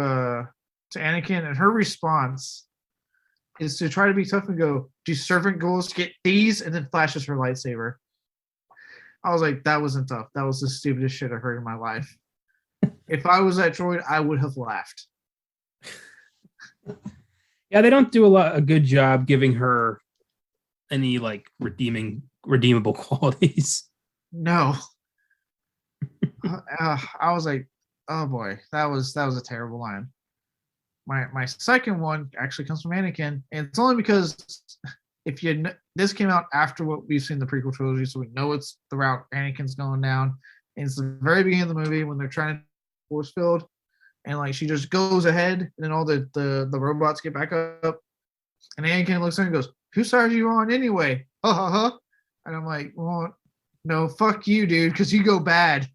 Anakin, and her response is to try to be tough and go, "Do servant girls get these?" and then flashes her lightsaber. I was like, that wasn't tough. That was the stupidest shit I've heard in my life. If I was that droid, I would have laughed. Yeah, they don't do a good job giving her any like redeemable qualities. No. I was like, oh boy, that was a terrible line. My second one actually comes from Anakin, and it's only because this came out after what we've seen in the prequel trilogy, so we know it's the route Anakin's going down. And it's the very beginning of the movie when they're trying to force field, and like she just goes ahead, and then all the robots get back up, and Anakin looks at her and goes, "Whose side are you on anyway?" Ha ha ha. And I'm like, well, no, fuck you, dude, because you go bad.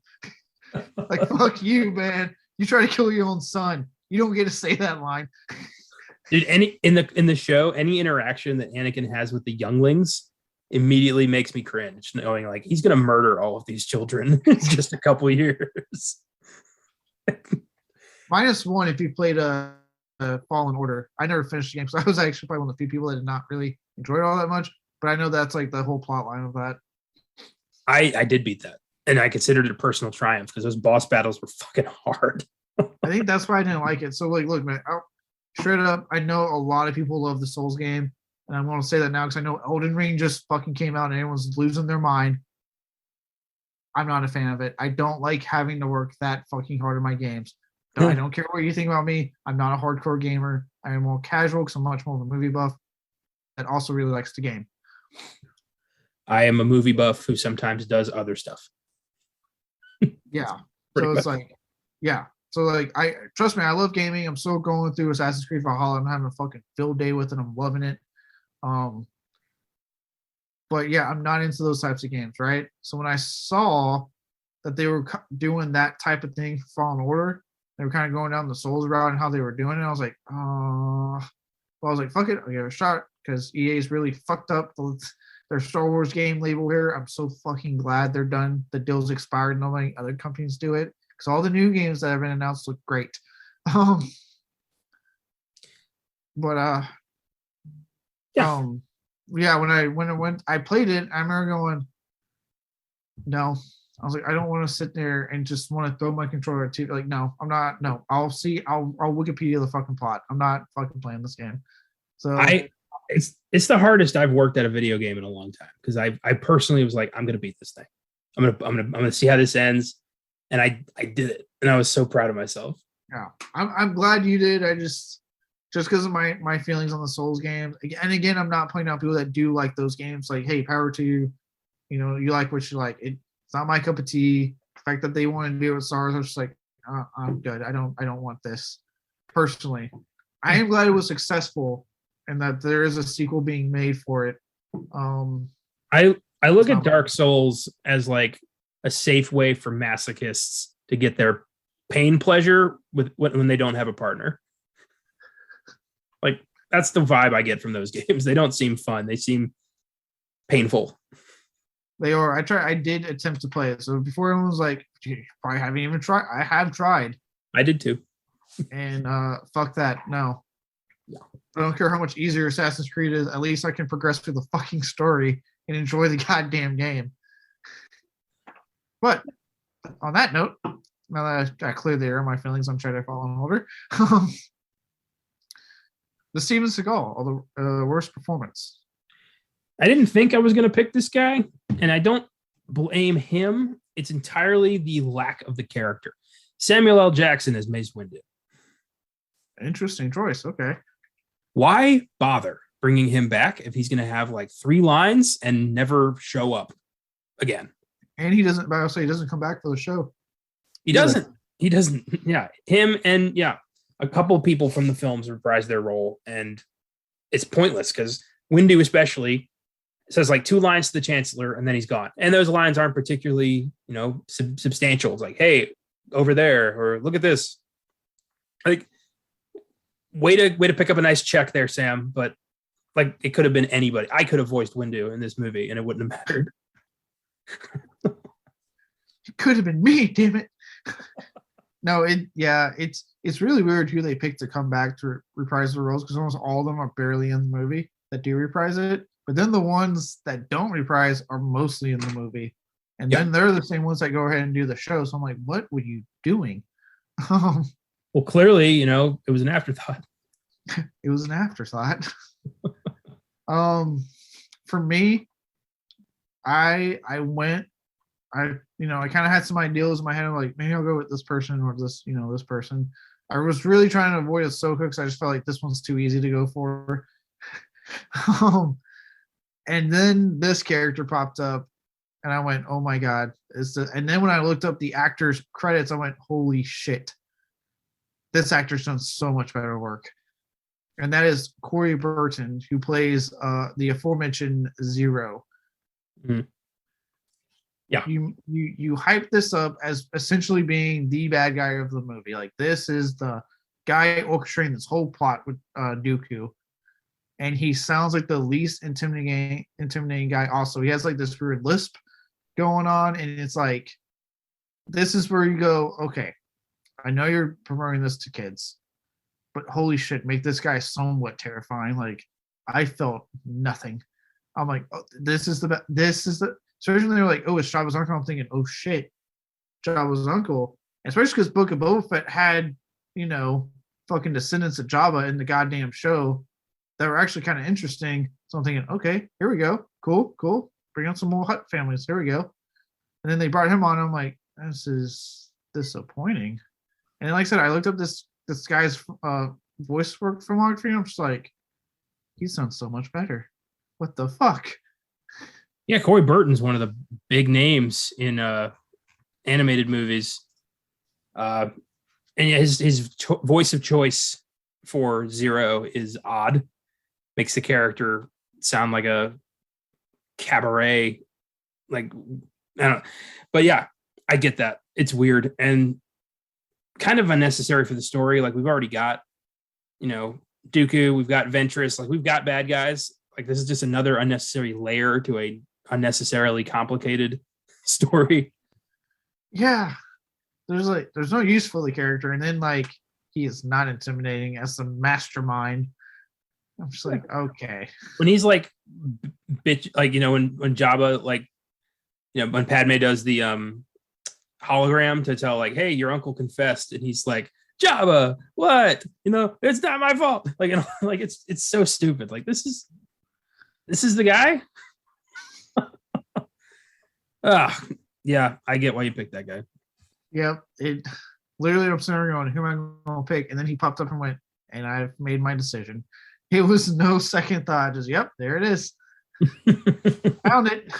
Like, fuck you, man. You try to kill your own son. You don't get to say that line. Dude, any in the show, any interaction that Anakin has with the younglings immediately makes me cringe, knowing like he's gonna murder all of these children in just a couple of years. -1 if you played a Fallen Order. I never finished the game, so I was actually probably one of the few people that did not really enjoy it all that much. But I know that's like the whole plot line of that. I did beat that, and I considered it a personal triumph because those boss battles were fucking hard. I think that's why I didn't like it. So like, look, man, straight up, I know a lot of people love the Souls game, and I'm going to say that now because I know Elden Ring just fucking came out and everyone's losing their mind. I'm not a fan of it. I don't like having to work that fucking hard in my games. No, I don't care what you think about me. I'm not a hardcore gamer. I am more casual because I'm much more of a movie buff that also really likes the game. I am a movie buff who sometimes does other stuff. Yeah. So it's like, yeah. So like, I trust me, I love gaming. I'm still going through Assassin's Creed Valhalla. I'm having a fucking field day with it. I'm loving it. But yeah, I'm not into those types of games, right? So when I saw that they were doing that type of thing for Fallen Order, they were kind of going down the Souls route and how they were doing it. I was like, well, I was like, fuck it, I'll give it a shot because EA's really fucked up their Star Wars game label here. I'm so fucking glad they're done. The deal's expired. No many other companies do it because all the new games that have been announced look great. Yeah, when I played it, I remember going, no. I was like, I don't want to sit there and just want to throw my controller to like, no, I'm not. No, I'll Wikipedia the fucking plot. I'm not fucking playing this game. So it's the hardest I've worked at a video game in a long time because I personally was like, I'm gonna beat this thing. I'm gonna see how this ends, and I did it, and I was so proud of myself. Yeah, I'm glad you did. I just because of my feelings on the Souls games, and again, I'm not pointing out people that do like those games. Like, hey, power to you. You know, you like what you like. It's not my cup of tea. The fact that they want to do it with Stars, I was just like, I'm good. I don't want this. Personally, I am glad it was successful and that there is a sequel being made for it. I look at Dark Souls as like a safe way for masochists to get their pain pleasure with when they don't have a partner. Like that's the vibe I get from those games. They don't seem fun. They seem painful. They are. I did attempt to play it. So before everyone was like, you probably haven't even tried. I have tried. I did too. And fuck that. No. I don't care how much easier Assassin's Creed is. At least I can progress through the fucking story and enjoy the goddamn game. But on that note, now that I cleared the air of my feelings on Jedi Fallen Order, the Steven Seagal, the worst performance. I didn't think I was going to pick this guy, and I don't blame him. It's entirely the lack of the character. Samuel L. Jackson is Mace Windu. Interesting choice. Okay. Why bother bringing him back if he's going to have like 3 lines and never show up again? And he doesn't, but I'll say he doesn't come back for the show. He doesn't. Yeah. Him and a couple of people from the films reprise their role, and it's pointless because Windu especially says like 2 lines to the Chancellor and then he's gone. And those lines aren't particularly, substantial. It's like, hey, over there, or look at this. Like, way to pick up a nice check there, Sam. But like, it could have been anybody. I could have voiced Windu in this movie and it wouldn't have mattered. It could have been me, damn it. No, it's really weird who they picked to come back to reprise the roles because almost all of them are barely in the movie that do reprise it. But then the ones that don't reprise are mostly in the movie. And then they're the same ones that go ahead and do the show. So I'm like, what were you doing? Well, clearly, it was an afterthought. It was an afterthought. For me, I kind of had some ideas in my head. I'm like, maybe I'll go with this person or this person. I was really trying to avoid Ahsoka because I just felt like this one's too easy to go for. And then this character popped up, and I went, "Oh my god!" And then when I looked up the actors' credits, I went, "Holy shit!" this actor's done so much better work. And that is Corey Burton, who plays the aforementioned Zero. Mhm. Yeah. You hype this up as essentially being the bad guy of the movie. Like, this is the guy orchestrating this whole plot with Dooku. And he sounds like the least intimidating guy. Also, he has like this weird lisp going on, and it's like, this is where you go, okay, I know you're promoting this to kids, but holy shit, make this guy somewhat terrifying. Like, I felt nothing. I'm like, oh, this is the especially when they're like, oh, it's Jabba's uncle. I'm thinking, oh shit, Jabba's uncle. Especially because Book of Boba Fett had, fucking descendants of Jabba in the goddamn show that were actually kind of interesting. So I'm thinking, okay, here we go. Cool. Bring on some more Hutt families. Here we go. And then they brought him on. I'm like, this is disappointing. And like I said, I looked up this guy's voice work filmography. I'm just like, he sounds so much better. What the fuck? Yeah, Corey Burton's one of the big names in animated movies. And yeah, his voice of choice for Zero is odd. Makes the character sound like a cabaret, like, I don't know. But yeah, I get that. It's weird and kind of unnecessary for the story. Like, we've already got, Dooku, we've got Ventress, like, we've got bad guys. Like, this is just another unnecessary layer to a unnecessarily complicated story. Yeah. There's no use for the character, and then like, he is not intimidating as the mastermind. I'm just like, okay. When he's like, bitch, like, when Jabba, like, when Padme does the hologram to tell, like, hey, your uncle confessed, and he's like, Jabba, what? It's not my fault. Like, like, it's so stupid. Like, this is the guy. Yeah, I get why you picked that guy. Yep. It literally, I'm sitting there going, who am I going to pick? And then he popped up and went, and I've made my decision. It was no second thought. Just, yep, there it is. Found it.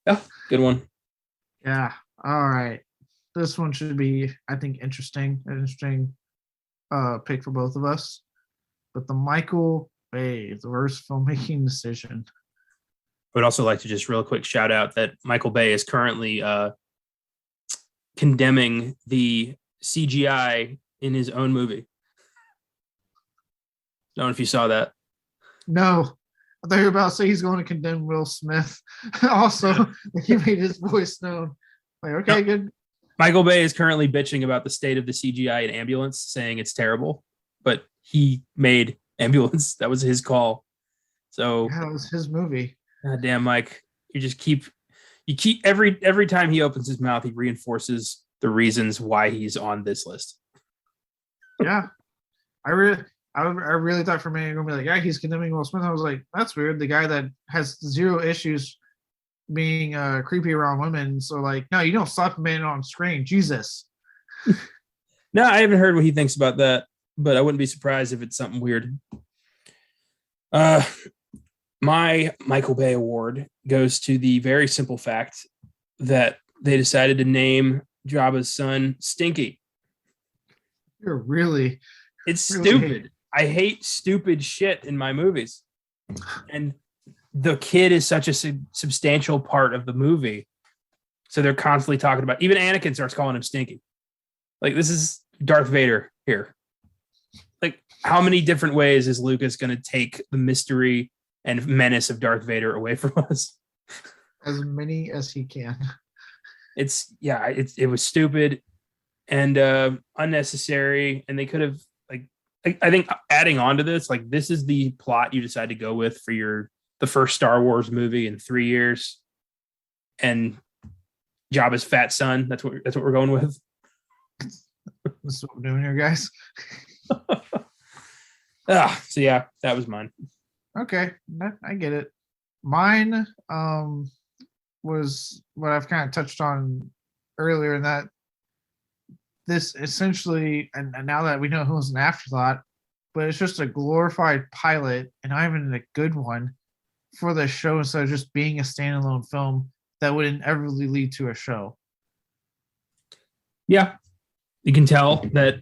Yeah, good one. Yeah. All right. This one should be, I think, interesting. An interesting pick for both of us. But the Michael Bay, the worst filmmaking decision. I would also like to just real quick shout out that Michael Bay is currently condemning the CGI in his own movie. Don't know if you saw that. No. I thought you were about to say he's going to condemn Will Smith. Also, he made his voice known. Like, okay, no. Good. Michael Bay is currently bitching about the state of the CGI in Ambulance, saying it's terrible, but he made Ambulance. That was his call. So yeah, it was his movie. God damn, Mike. You keep every time he opens his mouth, he reinforces the reasons why he's on this list. Yeah. I really thought for a minute you're gonna be like, yeah, he's condemning Will Smith. I was like, that's weird. The guy that has zero issues being creepy around women. So like, no, you don't slap a man on screen. Jesus. No, I haven't heard what he thinks about that, but I wouldn't be surprised if it's something weird. My Michael Bay award goes to the very simple fact that they decided to name Jabba's son Stinky. It's stupid. I hate stupid shit in my movies. And the kid is such a substantial part of the movie. So they're constantly talking about, even Anakin starts calling him Stinky. Like, this is Darth Vader here. Like, how many different ways is Lucas going to take the mystery and menace of Darth Vader away from us? As many as he can. It was stupid and unnecessary. And they could have, I think adding on to this, like, this is the plot you decide to go with for the first Star Wars movie in 3 years, and Jabba's fat son. That's what we're going with. This is what we're doing here, guys. So yeah, that was mine. Okay, I get it. Mine was what I've kind of touched on earlier, in that this essentially, and now that we know who was an afterthought, but it's just a glorified pilot, and not even a good one, for the show, instead of just being a standalone film that would inevitably lead to a show. Yeah. You can tell that,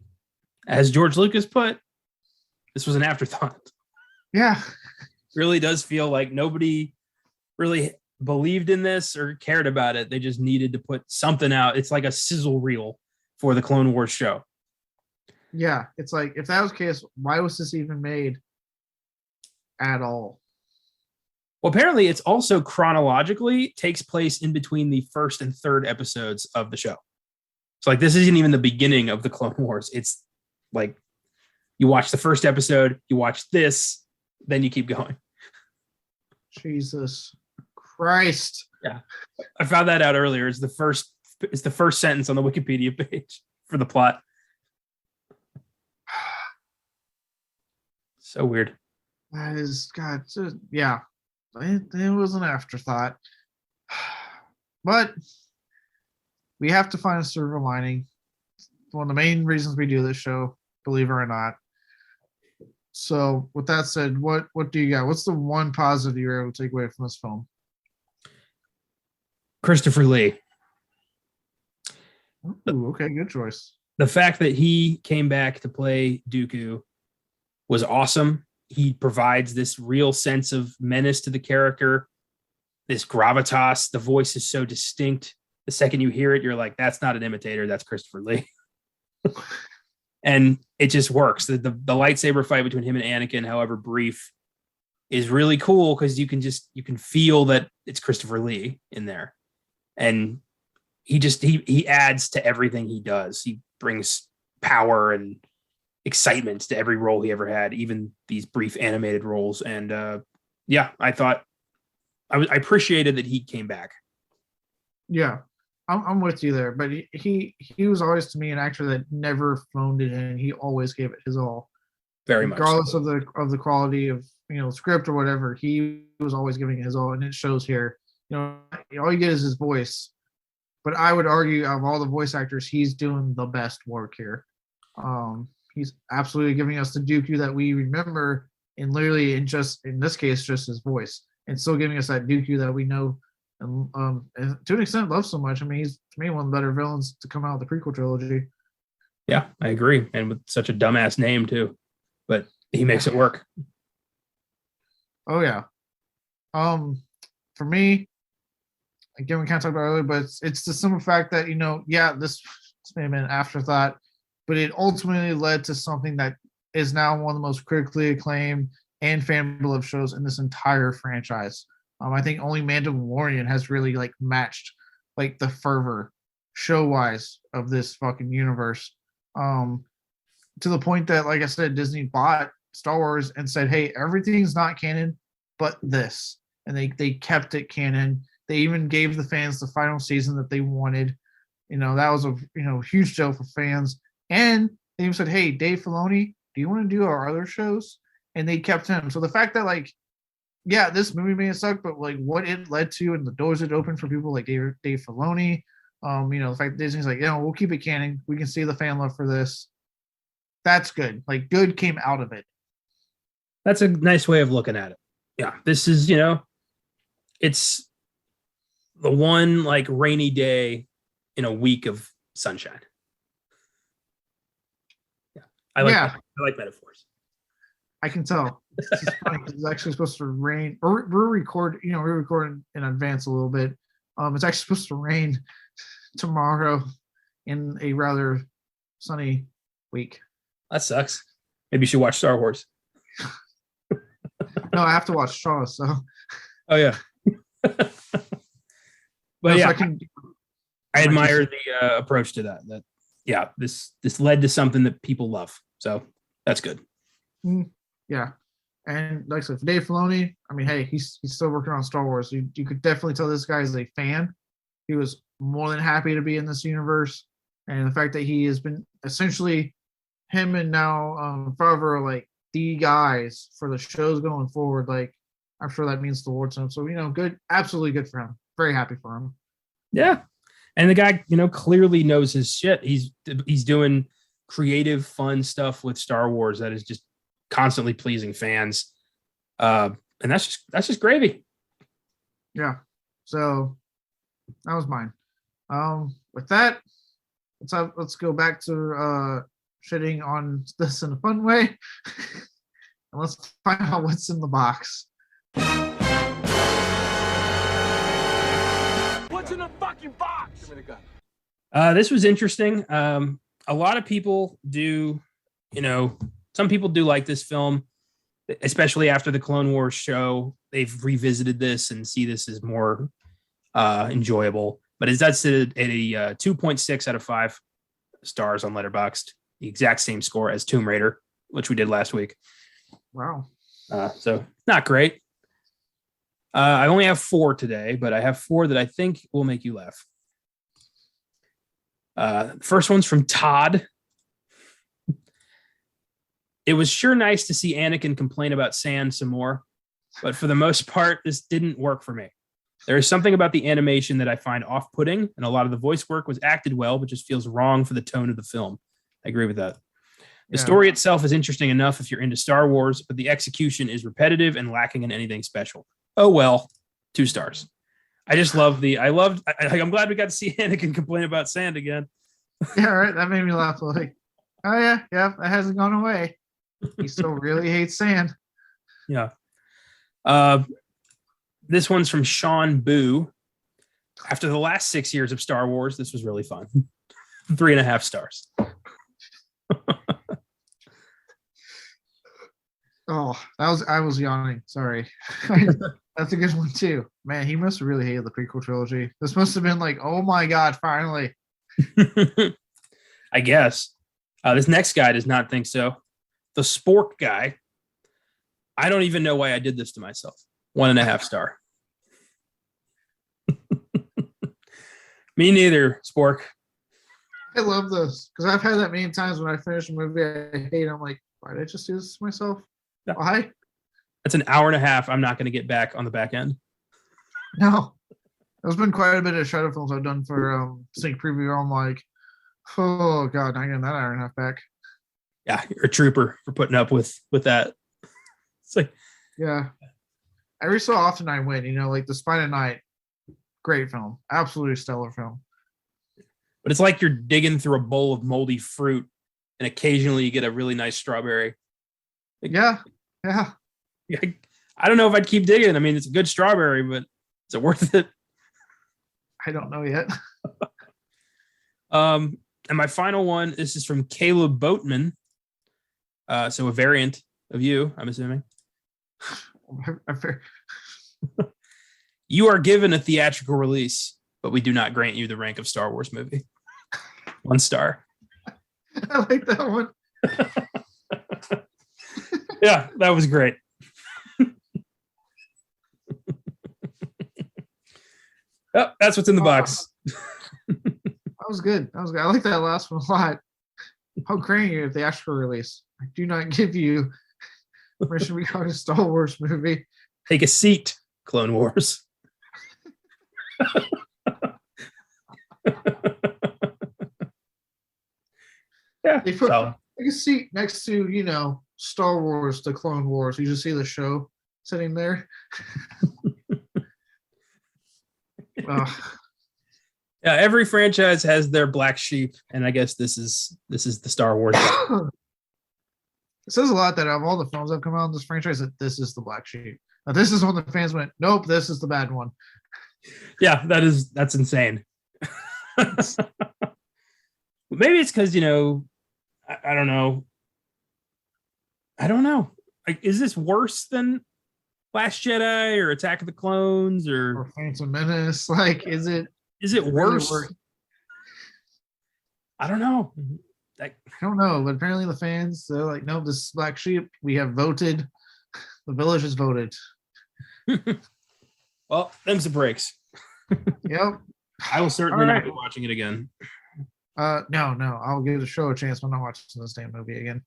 as George Lucas put, this was an afterthought. Yeah. Really does feel like nobody really believed in this or cared about it. They just needed to put something out. It's like a sizzle reel for the Clone Wars show. Yeah. It's like, if that was the case, why was this even made at all? Well, apparently it's also chronologically takes place in between the first and third episodes of the show. So like this isn't even the beginning of the Clone Wars. It's like you watch the first episode, you watch this, then you keep going. Jesus Christ. Yeah. I found that out earlier. It's the first sentence on the Wikipedia page for the plot. So weird. That is, God, yeah. It was an afterthought. But we have to find a silver lining. One of the main reasons we do this show, believe it or not. So, with that said, what do you got? What's the one positive you're able to take away from this film? Christopher Lee. Ooh, okay, good choice. The fact that he came back to play Dooku was awesome. He provides this real sense of menace to the character, this gravitas. The voice is so distinct. The second you hear it, you're like, that's not an imitator. That's Christopher Lee. And it just works. The lightsaber fight between him and Anakin, however brief, is really cool because you can feel that it's Christopher Lee in there. And he adds to everything he does. He brings power and excitement to every role he ever had, even these brief animated roles. And I thought I appreciated that he came back. Yeah, I'm with you there. But he was always, to me, an actor that never phoned it in. He always gave it his all, very much, regardless of the quality of script or whatever. He was always giving it his all, and it shows here. All you get is his voice. But I would argue, of all the voice actors, he's doing the best work here. He's absolutely giving us the Dooku that we remember, and literally in this case, just his voice, and still giving us that Dooku that we know and to an extent love so much. I mean, he's, to me, one of the better villains to come out of the prequel trilogy. Yeah, I agree. And with such a dumbass name too, but he makes it work. Oh yeah. For me, again, we kind of talked about earlier, but it's the simple fact that this may have been an afterthought, but it ultimately led to something that is now one of the most critically acclaimed and fan-beloved shows in this entire franchise. I think only Mandalorian has really matched the fervor show-wise of this fucking universe. To the point that, like I said, Disney bought Star Wars and said, "Hey, everything's not canon, but this," and they kept it canon. They even gave the fans the final season that they wanted. That was a huge deal for fans. And they even said, "Hey, Dave Filoni, do you want to do our other shows?" And they kept him. So the fact that this movie may have sucked, but what it led to and the doors it opened for people like Dave Filoni, the fact that Disney's we'll keep it canon. We can see the fan love for this. That's good. Good came out of it. That's a nice way of looking at it. Yeah, this is it's the one rainy day in a week of sunshine. Yeah, I like metaphors. I can tell. It's funny because it's actually supposed to rain. We're recording in advance a little bit. It's actually supposed to rain tomorrow in a rather sunny week. That sucks. Maybe you should watch Star Wars. No, I have to watch Shaw. So. Oh yeah. But yeah, I admire the approach to that. This led to something that people love. So that's good. Yeah. And like I said, for Dave Filoni, I mean, hey, he's still working on Star Wars. You could definitely tell this guy is a fan. He was more than happy to be in this universe. And the fact that he has been essentially him and now Favreau the guys for the shows going forward, I'm sure that means the Lord to him. So, good, absolutely good for him. Very happy for him. Yeah. And the guy, clearly knows his shit. He's doing creative, fun stuff with Star Wars that is just constantly pleasing fans. And that's just gravy. Yeah. So that was mine. With that, let's go back to shitting on this in a fun way. And let's find out what's in the box. What's in the fucking box? Give me the gun. This was interesting. A lot of people do, some people do like this film, especially after the Clone Wars show. They've revisited this and see this as more enjoyable. But that's at a 2.6 out of 5 stars on Letterboxd, the exact same score as Tomb Raider, which we did last week. Wow. So not great. I only have 4 today, but I have 4 that I think will make you laugh. First one's from Todd. It was sure nice to see Anakin complain about sand some more, but for the most part, this didn't work for me. There is something about the animation that I find off-putting, and a lot of the voice work was acted well, but just feels wrong for the tone of the film. I agree with that. The story itself is interesting enough if you're into Star Wars, but the execution is repetitive and lacking in anything special. Oh well, 2 stars. I just love I'm glad we got to see Anakin complain about sand again. Yeah, right. That made me laugh. Like, oh yeah, that hasn't gone away. He still really hates sand. Yeah. This one's from Sean Boo. After the last 6 years of Star Wars, this was really fun. 3.5 stars. Oh, I was yawning. Sorry. That's a good one too. Man, he must have really hated the prequel trilogy. This must have been like, oh my god, finally. I guess. This next guy does not think so. The Spork guy. I don't even know why I did this to myself. 1.5 star. Me neither, Spork. I love this because I've had that many times when I finish a movie I hate. I'm like, why did I just do this to myself? Yeah. Why? That's an hour and a half I'm not going to get back on the back end. No. There's been quite a bit of shadow films I've done for sneak preview. I'm like, oh god, not getting that hour and a half back. Yeah, you're a trooper for putting up with that. It's like, yeah. Every so often I win, like Despite at Night, great film, absolutely stellar film. But it's like you're digging through a bowl of moldy fruit, and occasionally you get a really nice strawberry. Yeah. I don't know if I'd keep digging. I mean, it's a good strawberry, but is it worth it? I don't know yet. And my final one, this is from Caleb Boatman. So a variant of you, I'm assuming. You are given a theatrical release, but we do not grant you the rank of Star Wars movie. 1 star. I like that one. Yeah, that was great. Oh, that's what's in the box. That was good. I like that last one a lot. How great you if the actual release. I do not give you permission to become a Star Wars movie. Take a seat, Clone Wars. Yeah, They put like a seat next to, Star Wars, the Clone Wars. You just see the show sitting there. Yeah, every franchise has their black sheep, and I guess this is the Star Wars. It says a lot that of all the films that have come out in this franchise, that this is the black sheep. Now, this is one the fans went, nope, this is the bad one. Yeah, that's insane. Maybe it's because I don't know. Like, is this worse than Last Jedi or Attack of the Clones or Phantom Menace? Like, is it worse? Really I don't know. I don't know, but apparently the fans, they're like, no, this is black sheep. We have voted. The village has voted. Well, them's the breaks. Yep. I will certainly not be watching it again. No. I'll give the show a chance. I'm not watching this damn movie again.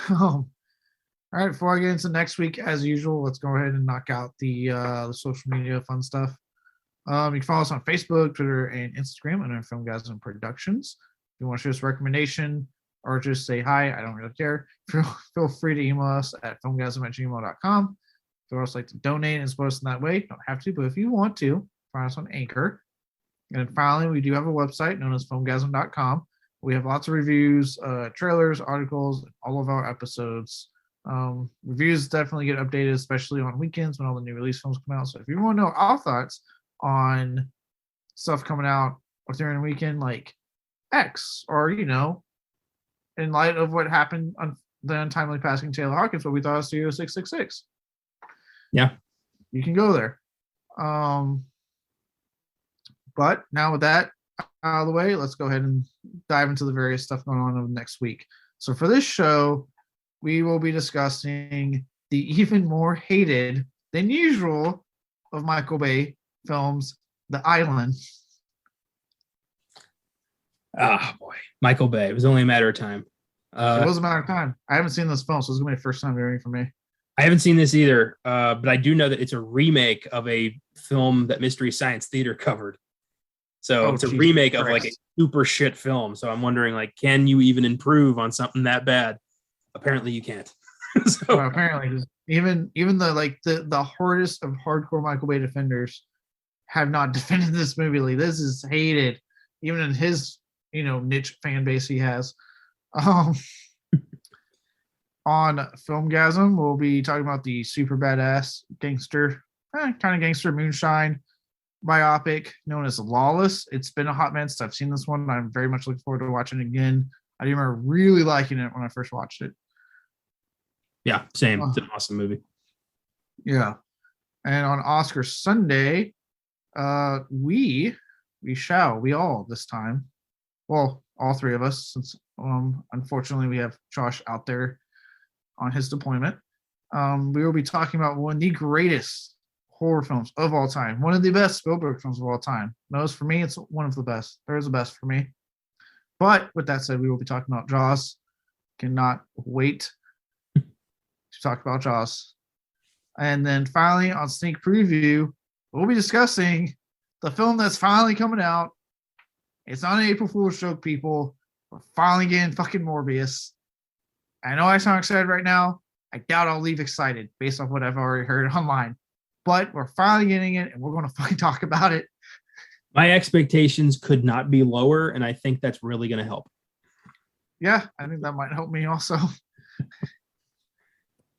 All right, before I get into next week, as usual, let's go ahead and knock out the social media fun stuff. You can follow us on Facebook, Twitter, and Instagram under Filmgazm Productions. If you want to show us a recommendation or just say hi, I don't really care. Feel free to email us at filmgazm@gmail.com. If you also like to donate and support us in that way, you don't have to, but if you want to, find us on Anchor. And then finally, we do have a website known as filmgazm.com. We have lots of reviews, trailers, articles, all of our episodes. Reviews definitely get updated, especially on weekends when all the new release films come out. So if you want to know our thoughts on stuff coming out during the weekend, like X, or in light of what happened on the untimely passing Taylor Hawkins, what we thought of Studio 666. Yeah, you can go there. But now with that out of the way, let's go ahead and dive into the various stuff going on over the next week. So for this show, we will be discussing the even more hated than usual of Michael Bay films, The Island. Ah, boy. Michael Bay. It was only a matter of time. It was a matter of time. I haven't seen this film, so it's going to be the first time viewing for me. I haven't seen this either, but I do know that it's a remake of a film that Mystery Science Theater covered. So it's a remake of like a super shit film. So I'm wondering, like, can you even improve on something that bad? Apparently you can't. Well, apparently, even the hardest of hardcore Michael Bay defenders have not defended this movie. Like, this is hated, even in his niche fan base he has. On Filmgazm, we'll be talking about the super badass gangster, kind of gangster moonshine biopic known as Lawless. It's been a hot minute since I've seen this one. I'm very much looking forward to watching it again. I remember really liking it when I first watched it. Yeah, same. It's an awesome movie. Yeah. And on Oscar Sunday, we all this time, well, all three of us, since unfortunately we have Josh out there on his deployment. We will be talking about one of the greatest horror films of all time, one of the best Spielberg films of all time. Knows for me, it's one of the best. There is the best for me. But with that said, we will be talking about Jaws. Cannot wait to talk about Jaws. And then finally, on Sneak Preview, we'll be discussing the film that's finally coming out. It's not an April Fool's joke, people. We're finally getting fucking Morbius. I know I sound excited right now. I doubt I'll leave excited based off what I've already heard online. But we're finally getting it, and we're going to fucking talk about it. My expectations could not be lower, and I think that's really going to help. Yeah, I think that might help me also.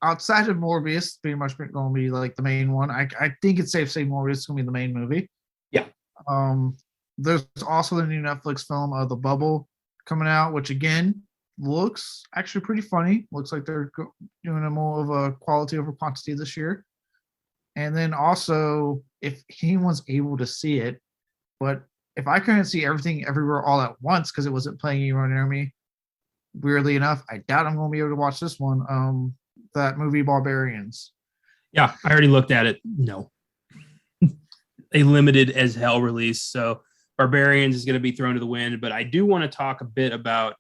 Outside of Morbius, pretty much going to be like the main one. I think it's safe to say Morbius is going to be the main movie. Yeah. There's also the new Netflix film of The Bubble coming out, which again looks actually pretty funny. Looks like they're doing a more of a quality over quantity this year. And then also, if anyone's able to see it, but if I couldn't see Everything Everywhere All at Once because it wasn't playing anywhere near me, weirdly enough, I doubt I'm going to be able to watch this one. That movie Barbarians. Yeah, I already looked at it. No. A limited as hell release. So Barbarians is going to be thrown to the wind. But I do want to talk a bit about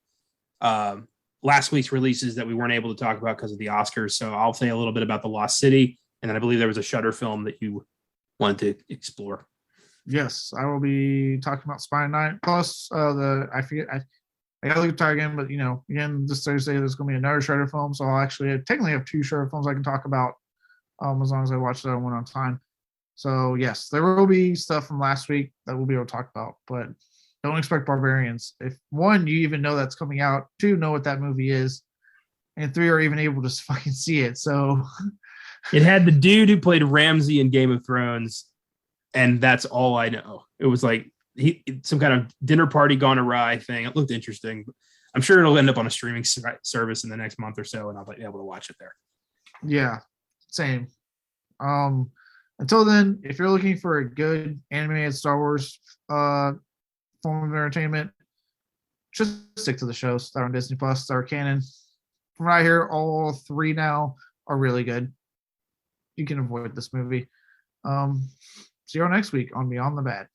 last week's releases that we weren't able to talk about because of the Oscars. So I'll say a little bit about The Lost City. And then I believe there was a Shudder film that you wanted to explore. Yes, I will be talking about Spy Night. Plus, I got to look at the again, but again, this Thursday there's going to be another Shudder film, so I'll actually technically have two Shudder films I can talk about, as long as I watch that one on time. So yes, there will be stuff from last week that we'll be able to talk about, but don't expect Barbarians. If one, you even know that's coming out, two, know what that movie is, and three, are even able to fucking see it. So it had the dude who played Ramsay in Game of Thrones, and that's all I know. It was like some kind of dinner party gone awry thing. It looked interesting. I'm sure it'll end up on a streaming service in the next month or so, and I'll be able to watch it there. Yeah, same. Until then, if you're looking for a good animated Star Wars form of entertainment, just stick to the shows that are on Disney Plus, that are canon. From right here, all three now are really good. You can avoid this movie. See you all next week on Beyond the Bad.